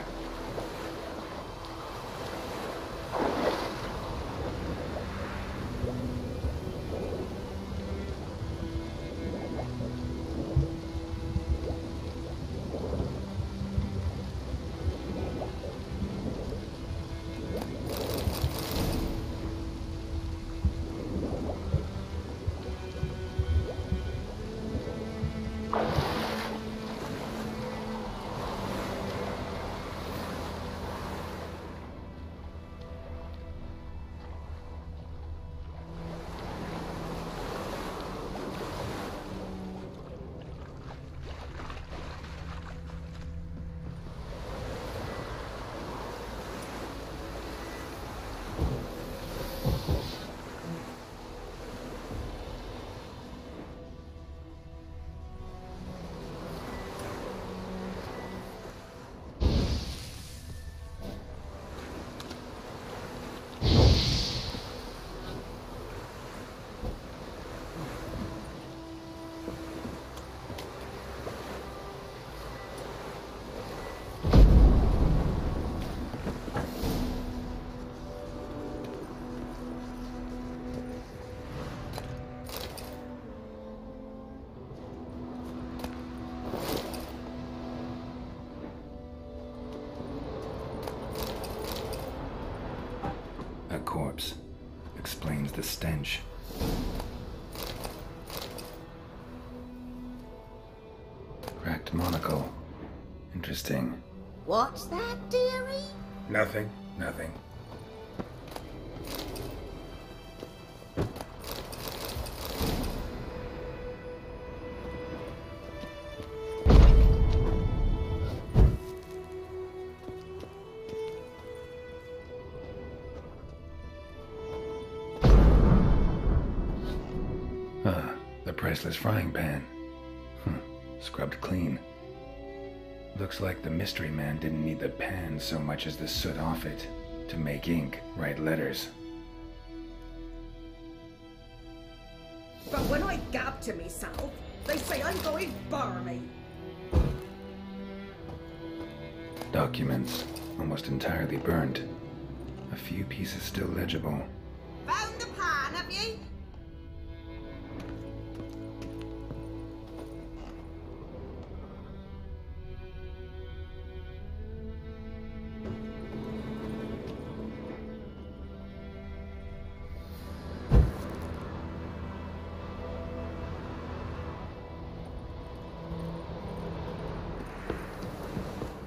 A corpse. Explains the stench. Cracked monocle. Interesting. What's that, dearie? Nothing. Nothing. The priceless frying pan. Scrubbed clean. Looks like the mystery man didn't need the pan so much as the soot off it to make ink, write letters. But when I gab to myself, they say I'm going barmy. Documents. almost entirely burned. A few pieces still legible. Found the pan, have ye?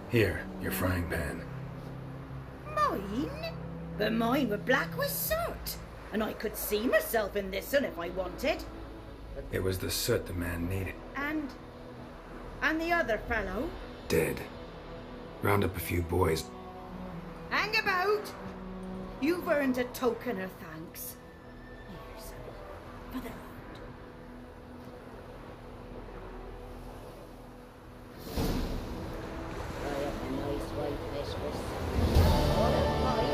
Here, your frying pan. Mine? But mine were black with soot, and I could see myself in this one if I wanted. It was the soot the man needed. And the other fellow? Dead. Round up a few boys. Hang about! You've earned a token of thanks. Here, son, for the road. I have a nice white mistress. What a fight!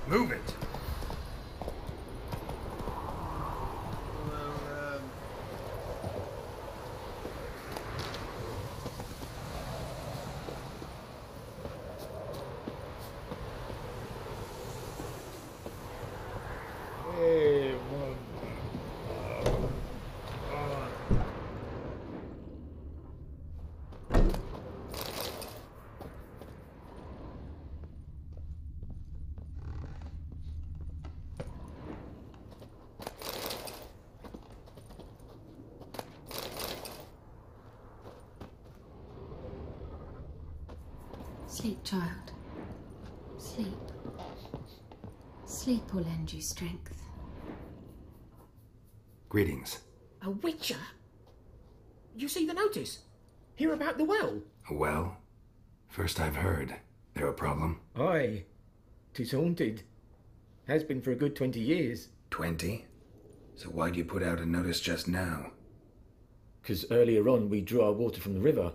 Move it! Sleep, child. Sleep. Sleep will lend you strength. Greetings. A witcher? You see the notice? Hear about the well? A well? First I've heard. There a problem? Aye. 'Tis haunted. Has been for a good 20 years. 20? So why'd you put out a notice just now? 'Cause earlier on we drew our water from the river.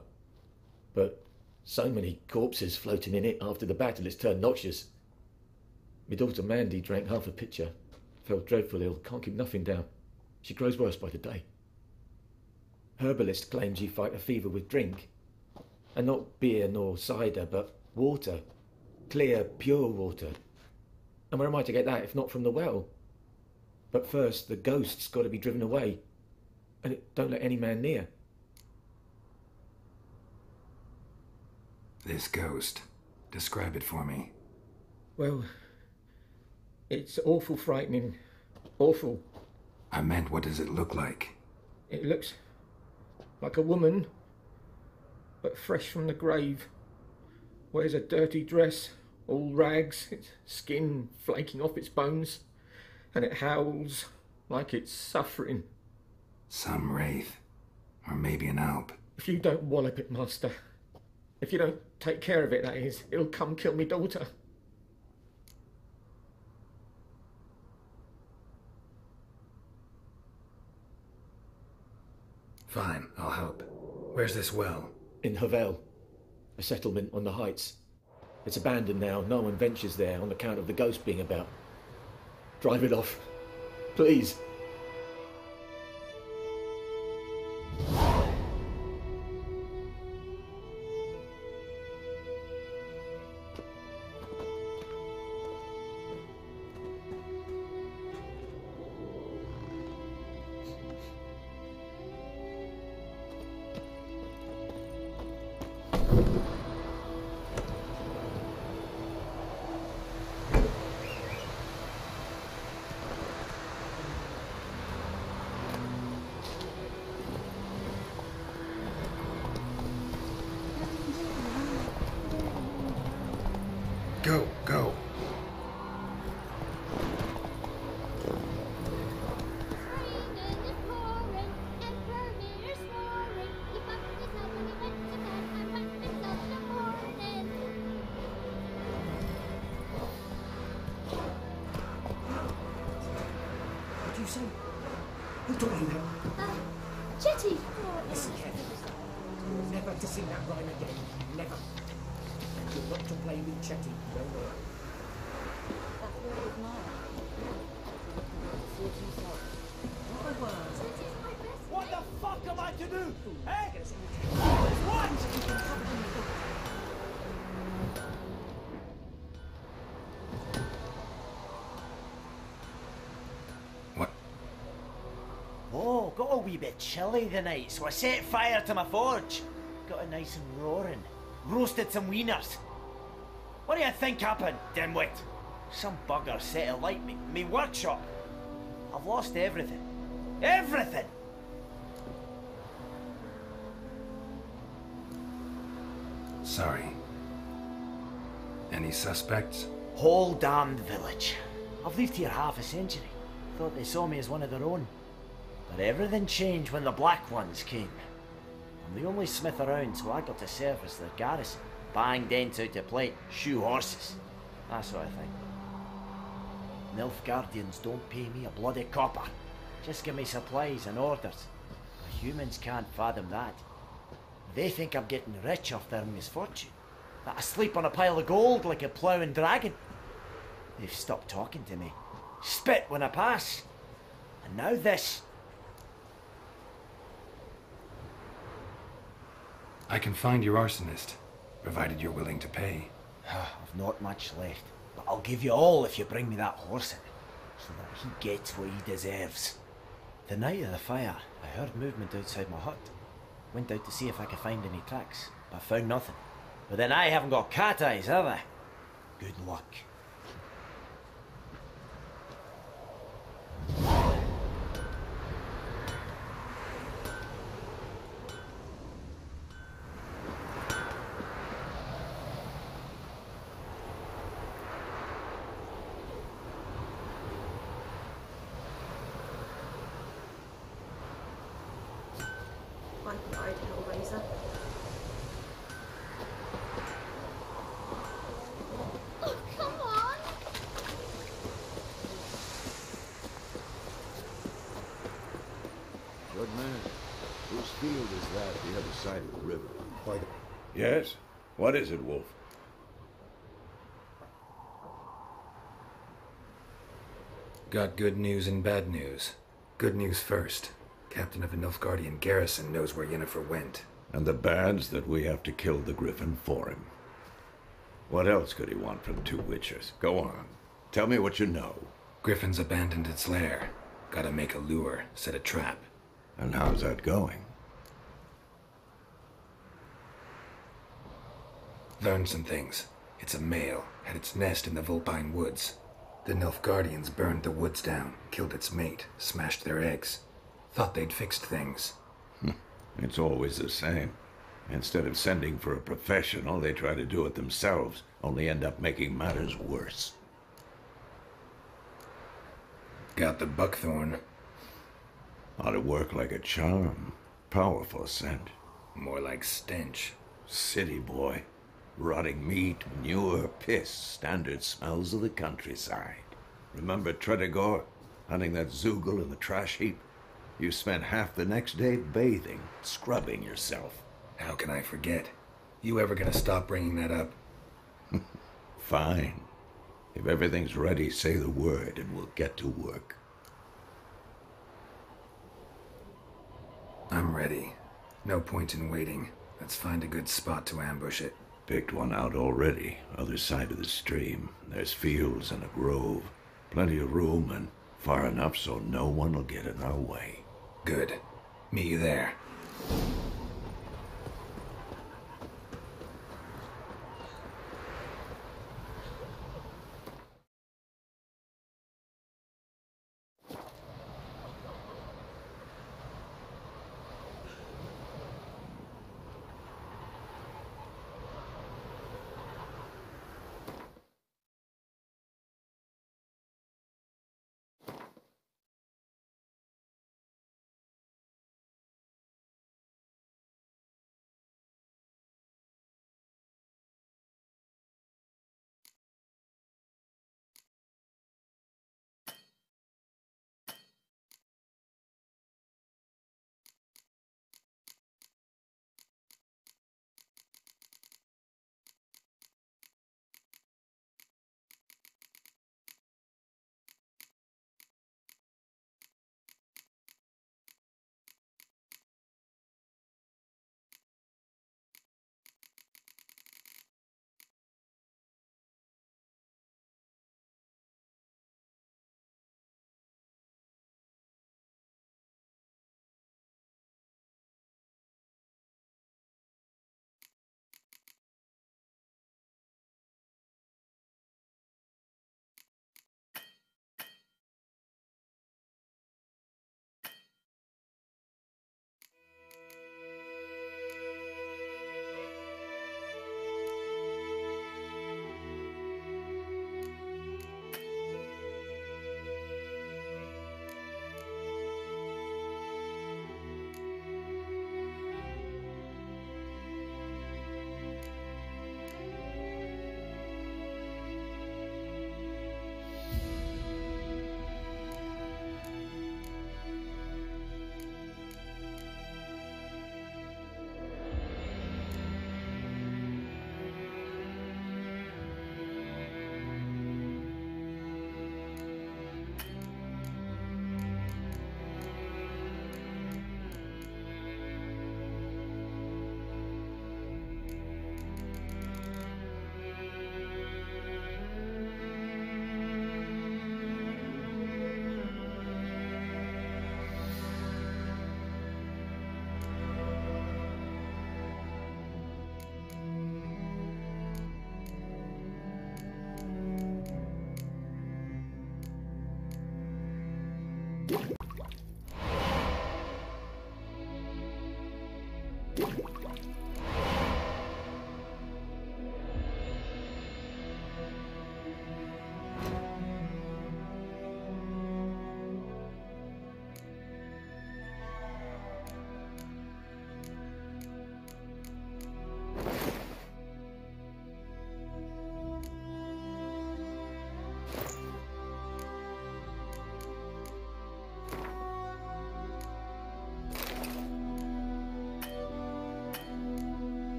But so many corpses floating in it after the battle it's turned noxious. My daughter Mandy drank half a pitcher. Fell dreadful ill, can't keep nothing down. She grows worse by the day. Herbalist claims you fight a fever with drink. And not beer nor cider, but water. Clear, pure water. And where am I to get that if not from the well? But first, the ghost's got to be driven away. And it don't let any man near. This ghost. Describe it for me. Well, it's awful frightening. Awful. I meant, what does it look like? It looks like a woman, but fresh from the grave. Wears a dirty dress, all rags, its skin flaking off its bones, and it howls like it's suffering. Some wraith. Or maybe an alp. If you don't wallop it, master, if you don't take care of it, that is, it'll come kill me daughter. Fine, I'll help. Where's this well? In Havel, a settlement on the heights. It's abandoned now. No one ventures there on account of the ghost being about. Drive it off, please. Go, go. you say? Who taught you that? Chetty! Listen, Ken. You're never to sing that rhyme again. Never. And you're not to play with Chetty. No more. What the fuck am I to do? Eh? What? What? Oh, got a wee bit chilly the night, so I set fire to my forge. Got it nice and roaring. Roasted some wieners. What do you think happened, dimwit? Some bugger set alight me workshop. I've lost everything. Everything! Sorry. Any suspects? Whole damned village. I've lived here half a century. Thought they saw me as one of their own. But everything changed when the Black Ones came. I'm the only smith around, so I got to serve as their garrison. Bang dents out to plate, shoe horses. That sort of thing. Nilfgaardians don't pay me a bloody copper. Just give me supplies and orders. The humans can't fathom that. They think I'm getting rich off their misfortune. That I sleep on a pile of gold like a ploughing dragon. They've stopped talking to me. Spit when I pass. And now this. I can find your arsonist, provided you're willing to pay. I've not much left, but I'll give you all if you bring me that horse in, so that he gets what he deserves. The night of the fire, I heard movement outside my hut. Went out to see if I could find any tracks, but found nothing. But then I haven't got cat eyes, have I? Good luck. I cried, Hellraiser. Oh, come on! Good man. Whose field is that the other side of the river? By Yes? What is it, Wolf? Got good news and bad news. Good news first. Captain of a Nilfgaardian garrison knows where Yennefer went. And the bad's that we have to kill the Griffin for him. What else could he want from two witchers? Go on. Tell me what you know. Griffin's abandoned its lair. Gotta make a lure, set a trap. And how's that going? Learned some things. It's a male, had its nest in the Vulpine Woods. The Nilfgaardians burned the woods down, killed its mate, smashed their eggs. Thought they'd fixed things. It's always the same. Instead of sending for a professional, they try to do it themselves, only end up making matters worse. Got the buckthorn. Ought to work like a charm. Powerful scent. More like stench. City boy. Rotting meat, manure, piss, standard smells of the countryside. Remember Tredegor? Hunting that Zoogle in the trash heap? You spent half the next day bathing, scrubbing yourself. How can I forget? You ever gonna stop bringing that up? Fine. If everything's ready, say the word and we'll get to work. I'm ready. No point in waiting. Let's find a good spot to ambush it. Picked one out already, other side of the stream. There's fields and a grove. Plenty of room and far enough so no one will get in our way. Good. Meet you there.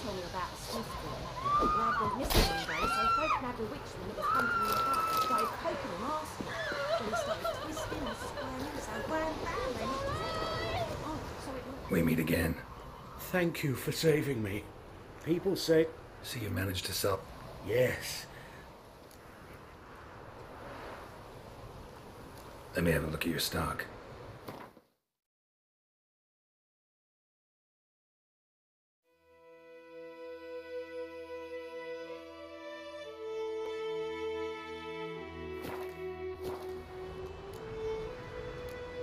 told me about a Swiss boy. The lad went missing one day, so folk nabbed a witchman that was hunting him about. Started poking him, asking him. Then he started twisting and squirming, so Gran found him. Oh, so it looked... We meet again. Thank you for saving me. People say... So you managed to sell... Yes. Let me have a look at your stock.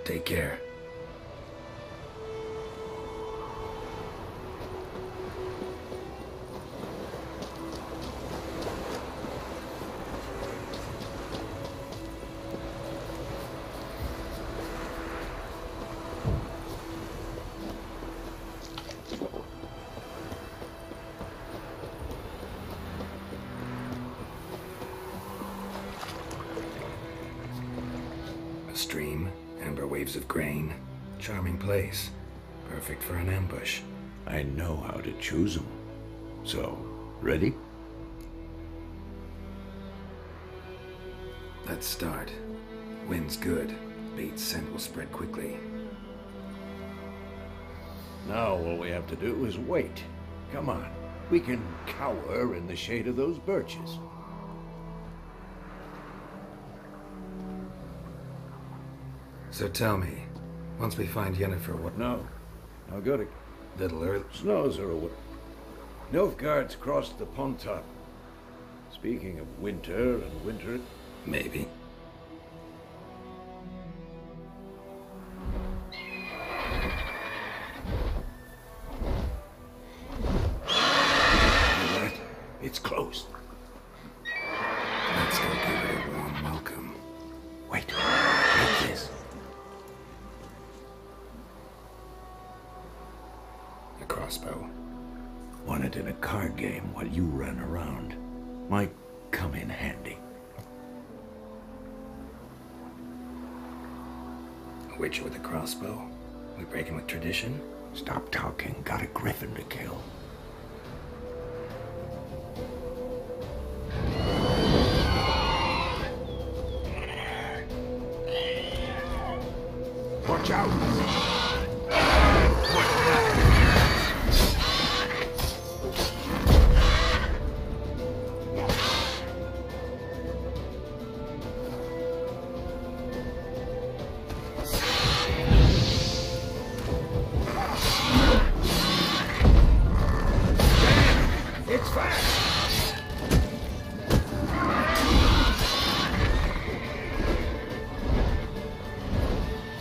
Take care. A stream, amber waves of grain, charming place, perfect for an ambush. I know how to choose them. So, ready? Let's start. Wind's good. Bait's scent will spread quickly. Now all we have to do is wait. Come on. We can cower in the shade of those birches. So tell me, once we find Yennefer, what... No. I'll go to... Little early... Snows are away. Nilfgaard's crossed the Pontop. Speaking of winter and winter... Maybe. It's closed. Let's go give it a warm welcome. Wait. Take this. A crossbow. Won it in a card game while you ran around. Might come in handy. Witcher with a crossbow? We breaking with tradition? Stop talking. Got a griffin to kill. Watch out! It's fast!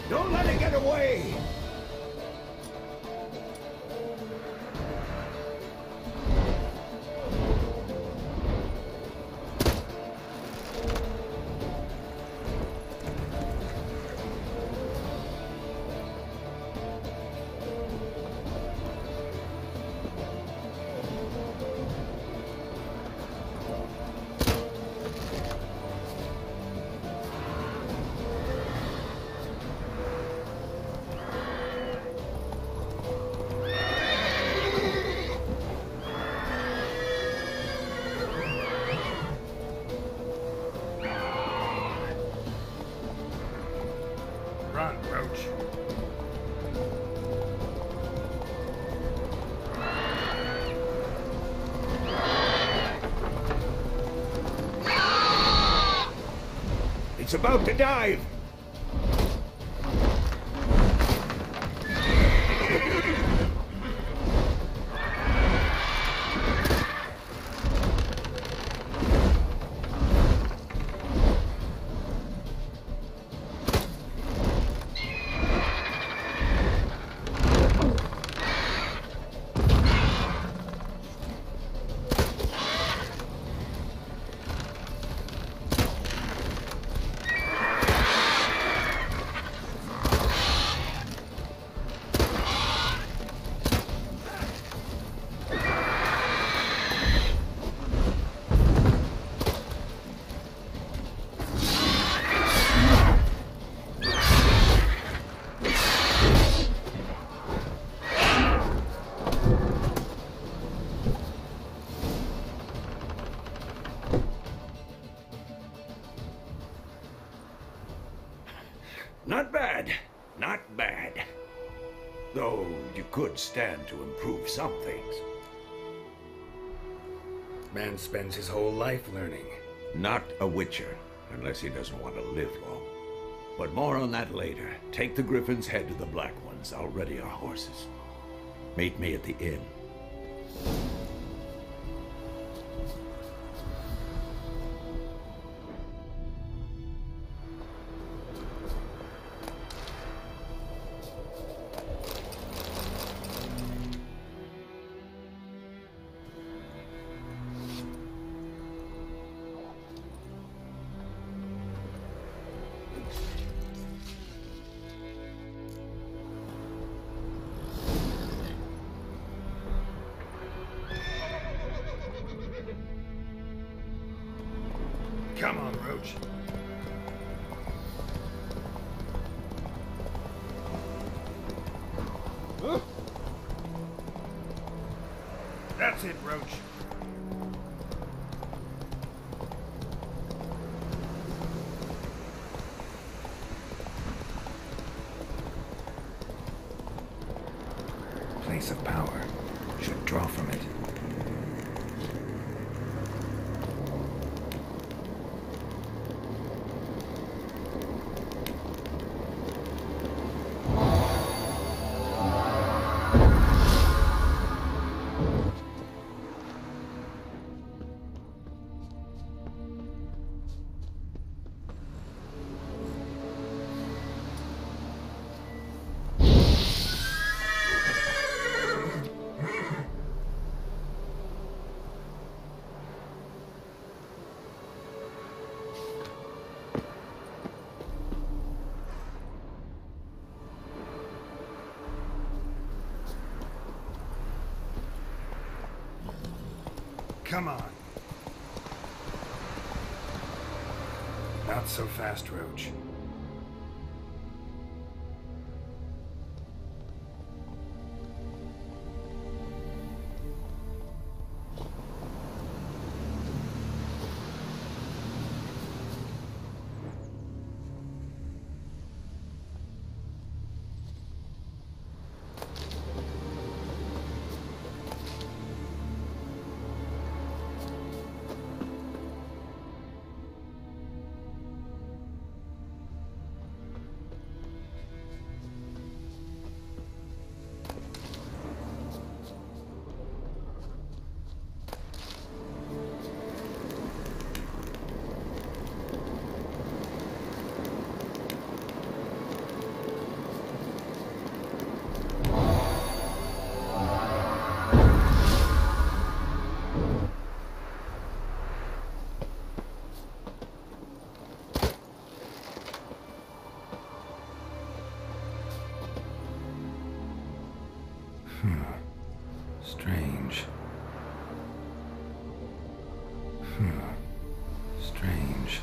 Don't let it get away! Run, Roach. It's about to dive. Not bad. Not bad. Though you could stand to improve some things. Man spends his whole life learning. Not a Witcher, unless he doesn't want to live long. But more on that later. Take the Griffin's head to the Black Ones. I'll ready our horses. Meet me at the inn. Come on, Roach. That's it, Roach. Place of power. Should draw from it. Come on. Not so fast, Roach. Strange. Strange.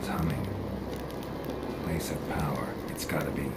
Humming. Place of power. It's gotta be.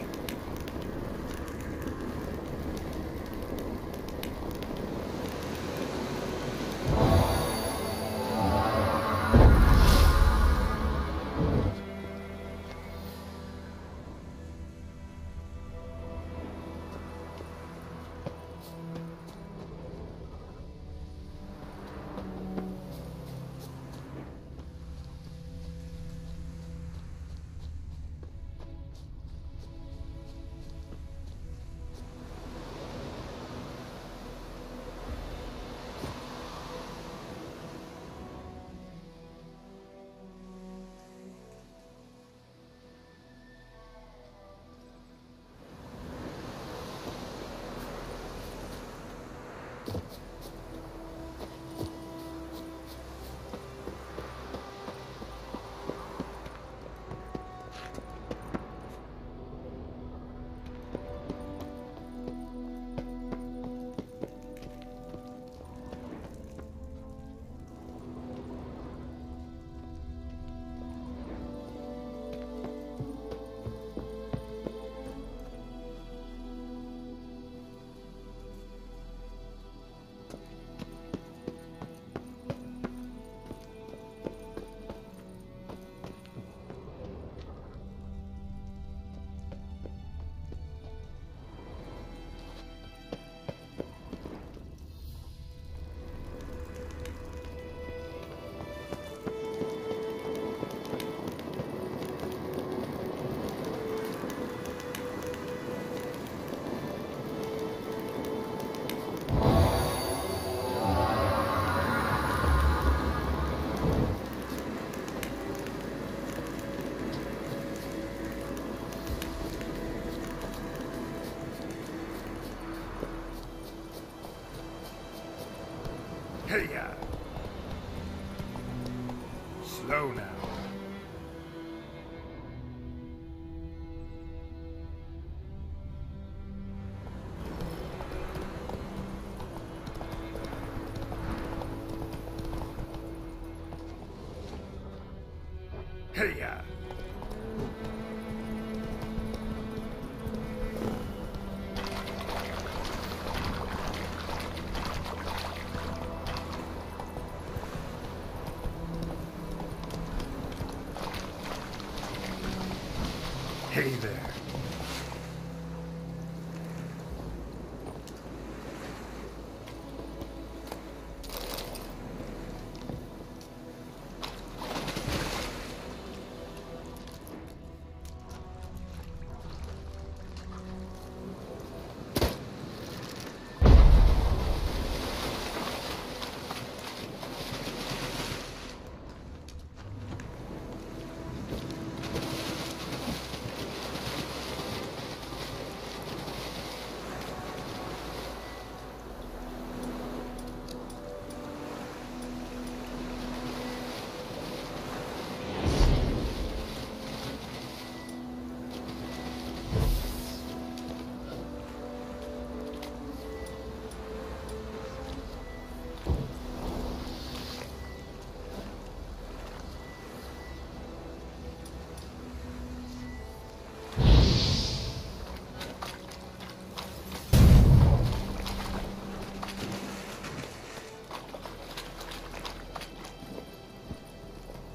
Hey-ya! Slow now. Hey-ya! Hey there.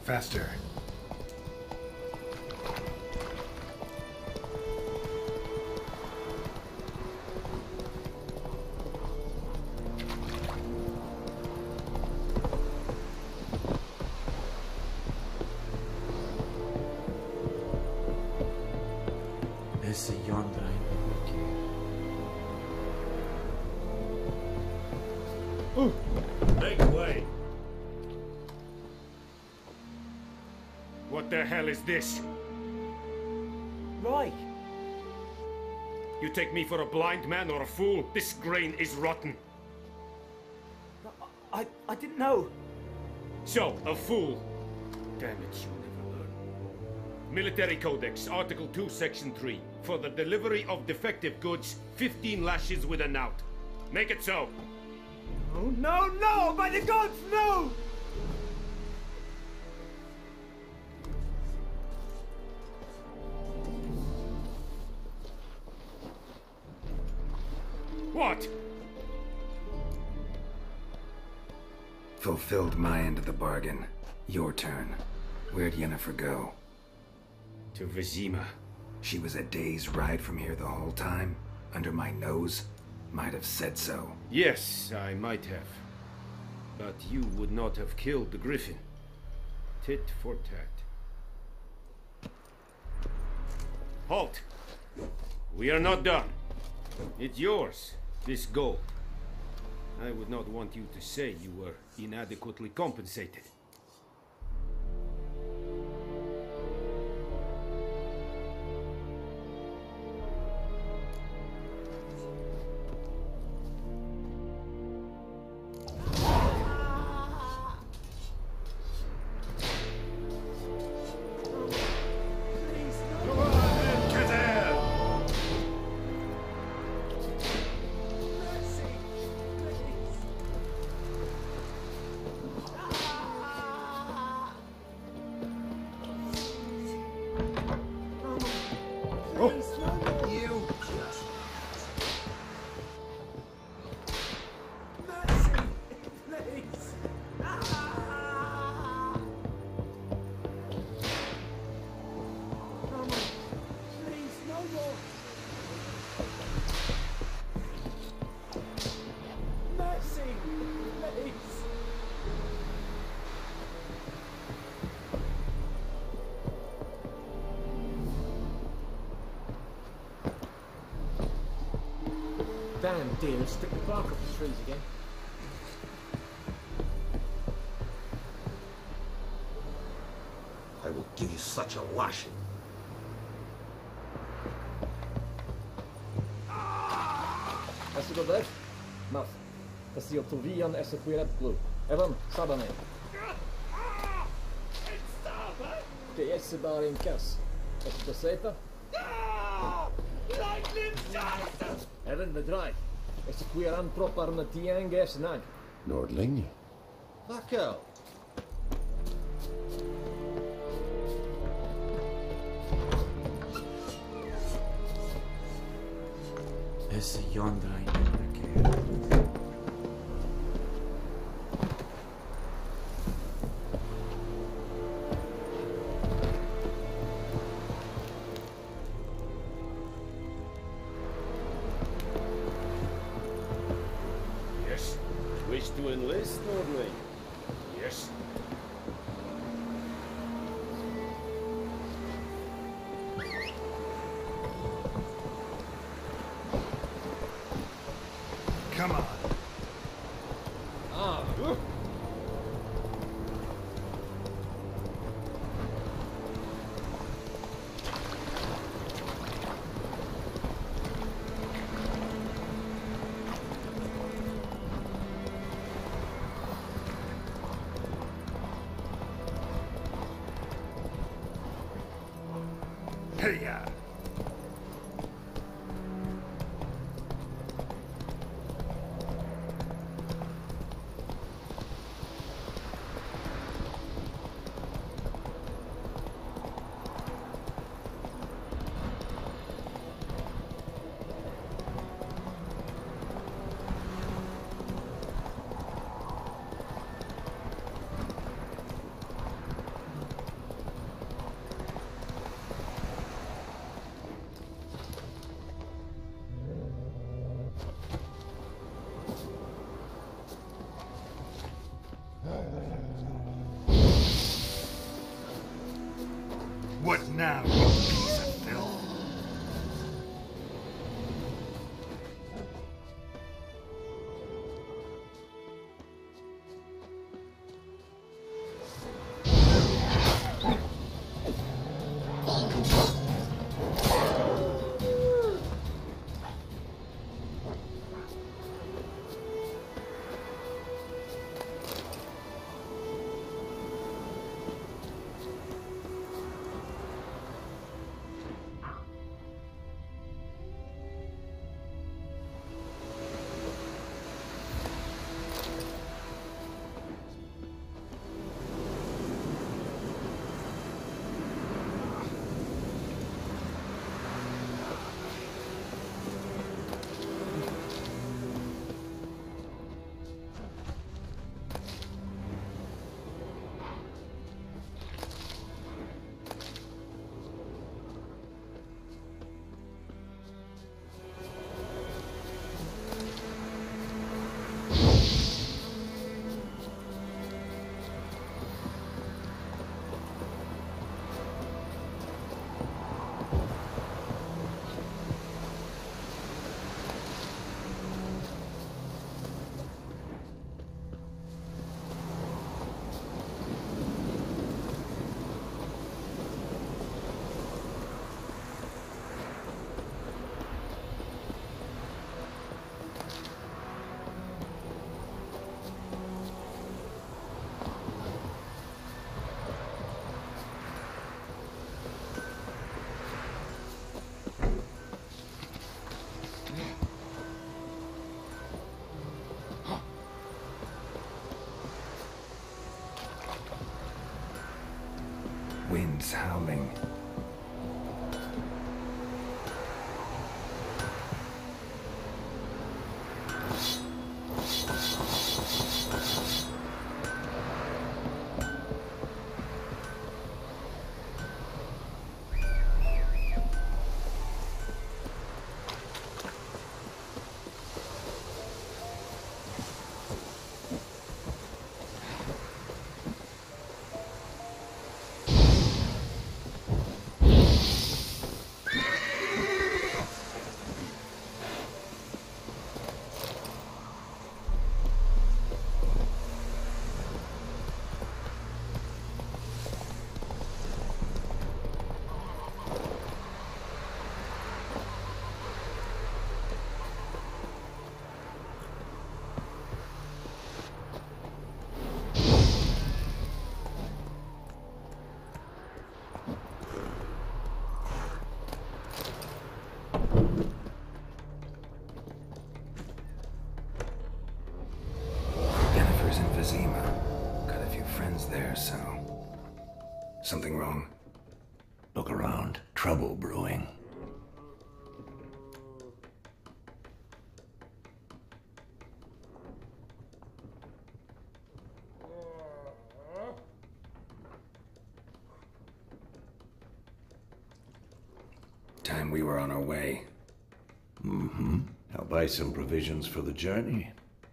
Faster. Esse yonder ainda Make way! What the hell is this? Right. You take me for a blind man or a fool? This grain is rotten. I didn't know. So, a fool. Damn it, you'll never learn. Military Codex, Article 2, Section 3. For the delivery of defective goods, 15 lashes with a knout. Make it so. Oh, no, no! By the gods, no! What? Fulfilled my end of the bargain. Your turn. Where'd Yennefer go? To Vizima. She was a day's ride from here the whole time? Under my nose? Might have said so. Yes, I might have. But you would not have killed the griffin. Tit for tat. Halt! We are not done. It's yours, this gold. I would not want you to say you were inadequately compensated. Damn deer, stick the bark up the trees again. I will give you such a lashing. Essa do deve? Mas, essa eu tovian essa cuira blue. Evan, sabane. Que esse bar em cas. Essa do seta? Evan, the drive. Essa cuira an proper na tianga snag. Nordling. Vakkel. Esse yonder ain't gonna care. Yes. Wish to enlist, Nordling? Yes. Come on. Ah, Hey-ya. What now, you piece of filth? Winds howling. there, so... Something wrong? Look around. Trouble brewing. we were on our way. Mm-hmm. I'll buy some provisions for the journey.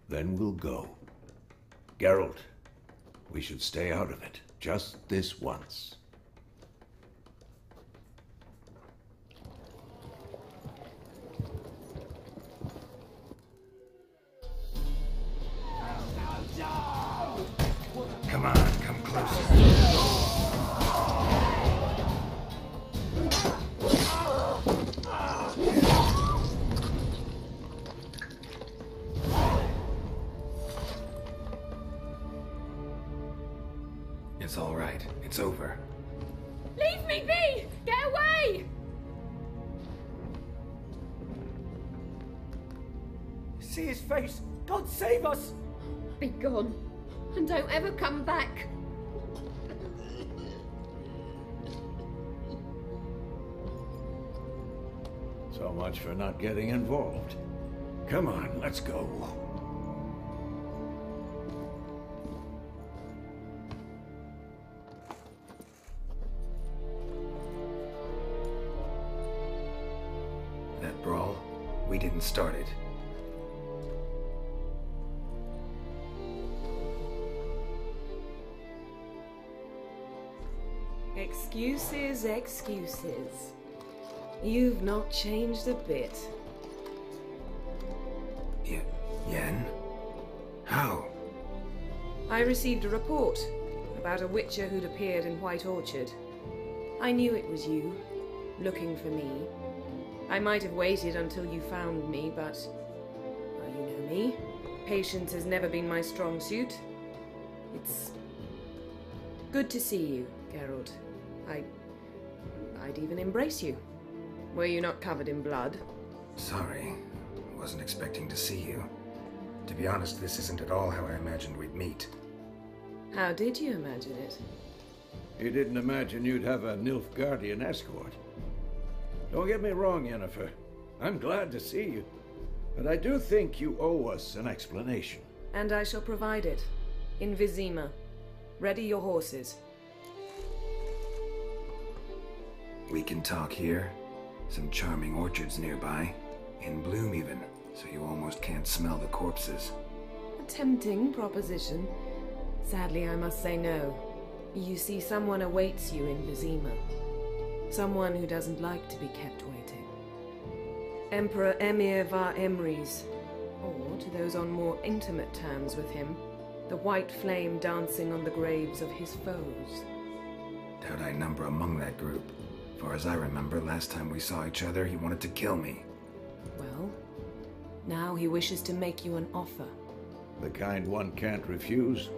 Then we'll go. Geralt, we should stay out of it. Just this once. Come on, come closer. It's all right. It's over. Leave me be! Get away! See his face! God save us! Be gone, and don't ever come back. So much for not getting involved. Come on, let's go. That brawl, we didn't start it. Excuses, excuses. You've not changed a bit. Yen? How? I received a report about a witcher who'd appeared in White Orchard. I knew it was you, looking for me. I might have waited until you found me, but... well, you know me. Patience has never been my strong suit. It's... good to see you, Geralt. I'd even embrace you. Were you not covered in blood? Sorry. Wasn't expecting to see you. To be honest, this isn't at all how I imagined we'd meet. How did you imagine it? You didn't imagine you'd have a Nilfgaardian escort. Don't get me wrong, Yennefer. I'm glad to see you. But I do think you owe us an explanation. And I shall provide it. In Vizima. Ready your horses. We can talk here. Some charming orchards nearby. In bloom even, so you almost can't smell the corpses. A tempting proposition. Sadly, I must say no. You see, someone awaits you in Vizima. Someone who doesn't like to be kept waiting. Emperor Emir var Emrys, or to those on more intimate terms with him, the white flame dancing on the graves of his foes. Doubt I number among that group. Far as I remember, last time we saw each other, he wanted to kill me. Well, now he wishes to make you an offer. The kind one can't refuse?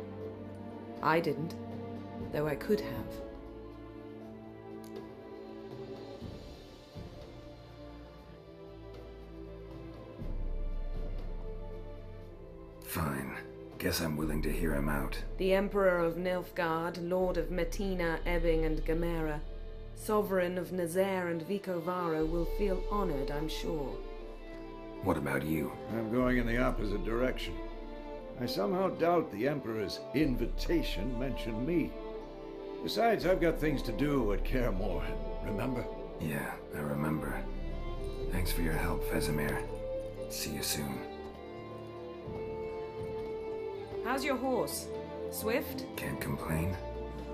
I didn't, though I could have. Fine. Guess I'm willing to hear him out. The Emperor of Nilfgaard, Lord of Metina, Ebbing, and Gamera, Sovereign of Nazaire and Vicovaro, will feel honored, I'm sure. What about you? I'm going in the opposite direction. I somehow doubt the Emperor's invitation mentioned me. Besides, I've got things to do at Kaer remember? Yeah, I remember. Thanks for your help, Vesemir. See you soon. How's your horse? Swift? Can't complain.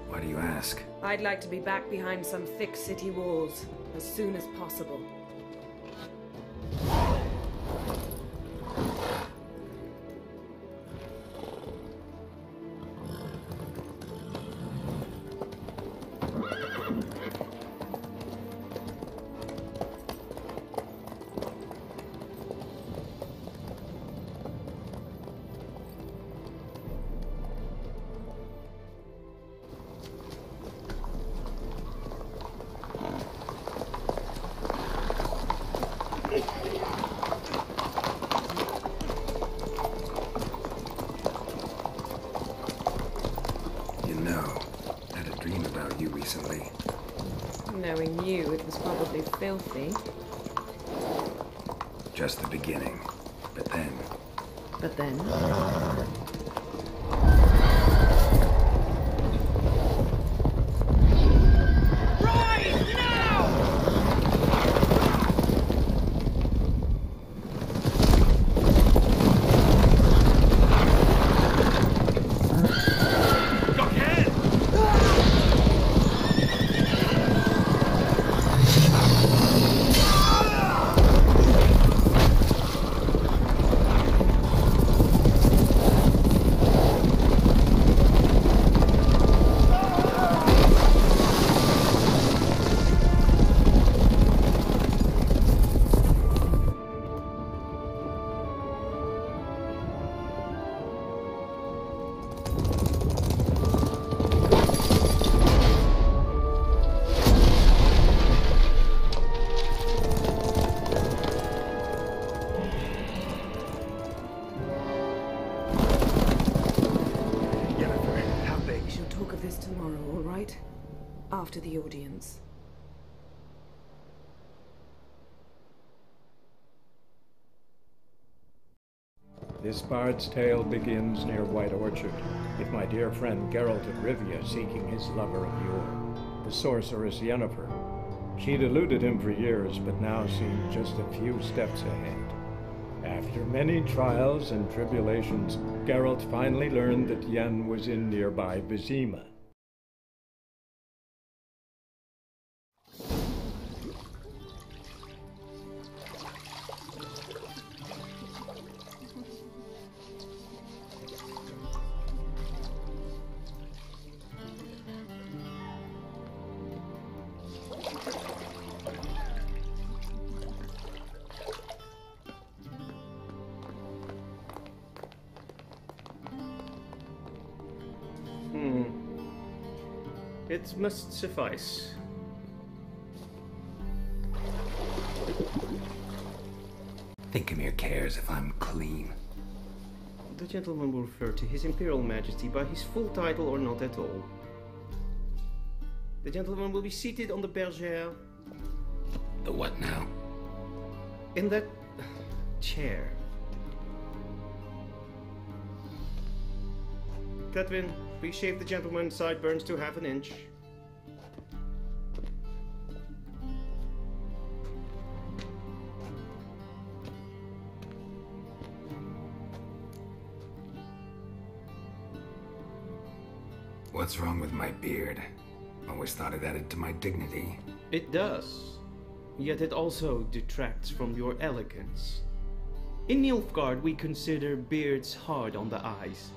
Why do you ask? I'd like to be back behind some thick city walls as soon as possible. Knowing you, it was probably filthy. Just the beginning. But then... But then? Rise now! after the audience. This bard's tale begins near White Orchard, with my dear friend Geralt of Rivia seeking his lover of yore, the sorceress Yennefer. She'd eluded him for years, but now seemed just a few steps ahead. After many trials and tribulations, Geralt finally learned that Yen was in nearby Vizima. It must suffice. Thinkemere cares if I'm clean. The gentleman will refer to His Imperial Majesty by his full title or not at all. The gentleman will be seated on the bergère. The what now? In that chair. Catwin, please shave the gentleman's sideburns to half an inch. What's wrong with my beard? Always thought it added to my dignity. It does. Yet it also detracts from your elegance. In Nilfgaard, we consider beards hard on the eyes.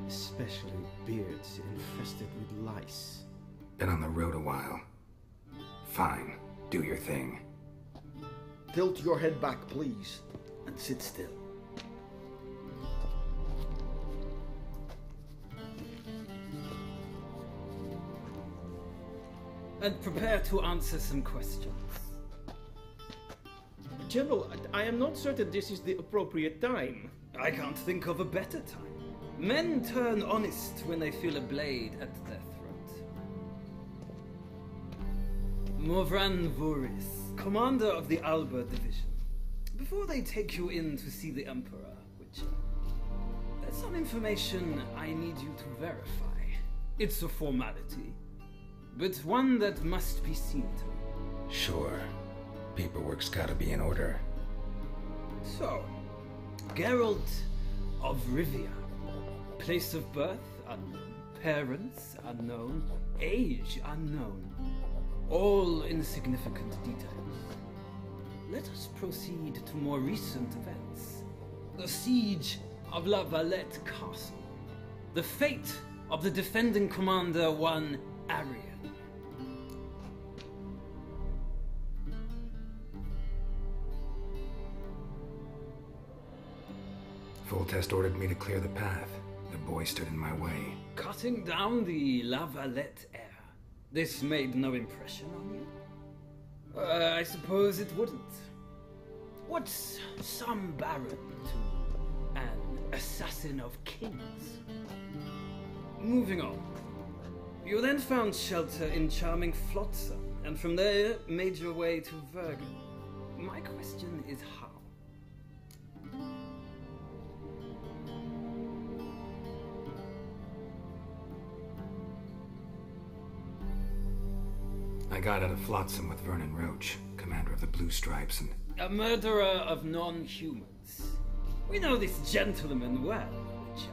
Especially beards infested with lice. Been on the road a while. Fine, do your thing. Tilt your head back, please, and sit still. And prepare to answer some questions. General, I am not certain this is the appropriate time. I can't think of a better time. Men turn honest when they feel a blade at their throat. Morvran Vuris, commander of the Alba Division. Before they take you in to see the Emperor, Witcher, there's some information I need you to verify. It's a formality, but one that must be seen to. Sure. Paperwork's gotta be in order. So, Geralt of Rivia. Place of birth unknown. Parents unknown. Age unknown. All insignificant details. Let us proceed to more recent events. The siege of La Valette Castle. The fate of the defending commander, one Arian. Foltest ordered me to clear the path. The boy stood in my way. Cutting down the La Valette heir. This made no impression on you? I suppose it wouldn't. What's some baron to an assassin of kings? Moving on. You then found shelter in charming Flotsam, and from there made your way to Vergen. My question is how? I got out of Flotsam with Vernon Roach, commander of the Blue Stripes, and... A murderer of non-humans. We know this gentleman well, Witcher.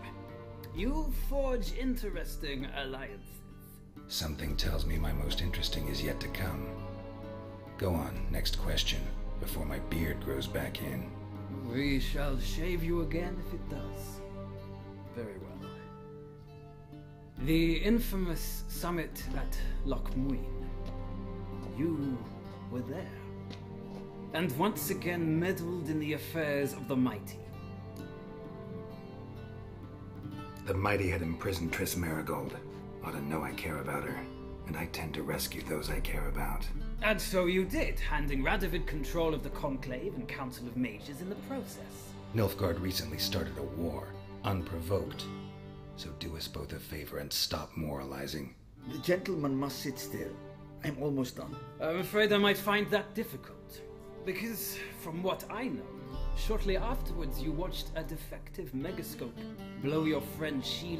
You forge interesting alliances. Something tells me my most interesting is yet to come. Go on, next question, before my beard grows back in. We shall shave you again if it does. Very well. The infamous summit at Loch Muin. You were there. And once again meddled in the affairs of the mighty. The mighty had imprisoned Triss Marigold. Ought to know I care about her, and I tend to rescue those I care about. And so you did, handing Radovid control of the Conclave and Council of Mages in the process. Nilfgaard recently started a war, unprovoked. So do us both a favor and stop moralizing. The gentleman must sit still. I'm almost done. I'm afraid I might find that difficult. Because, from what I know, shortly afterwards you watched a defective megascope blow your friend Sheila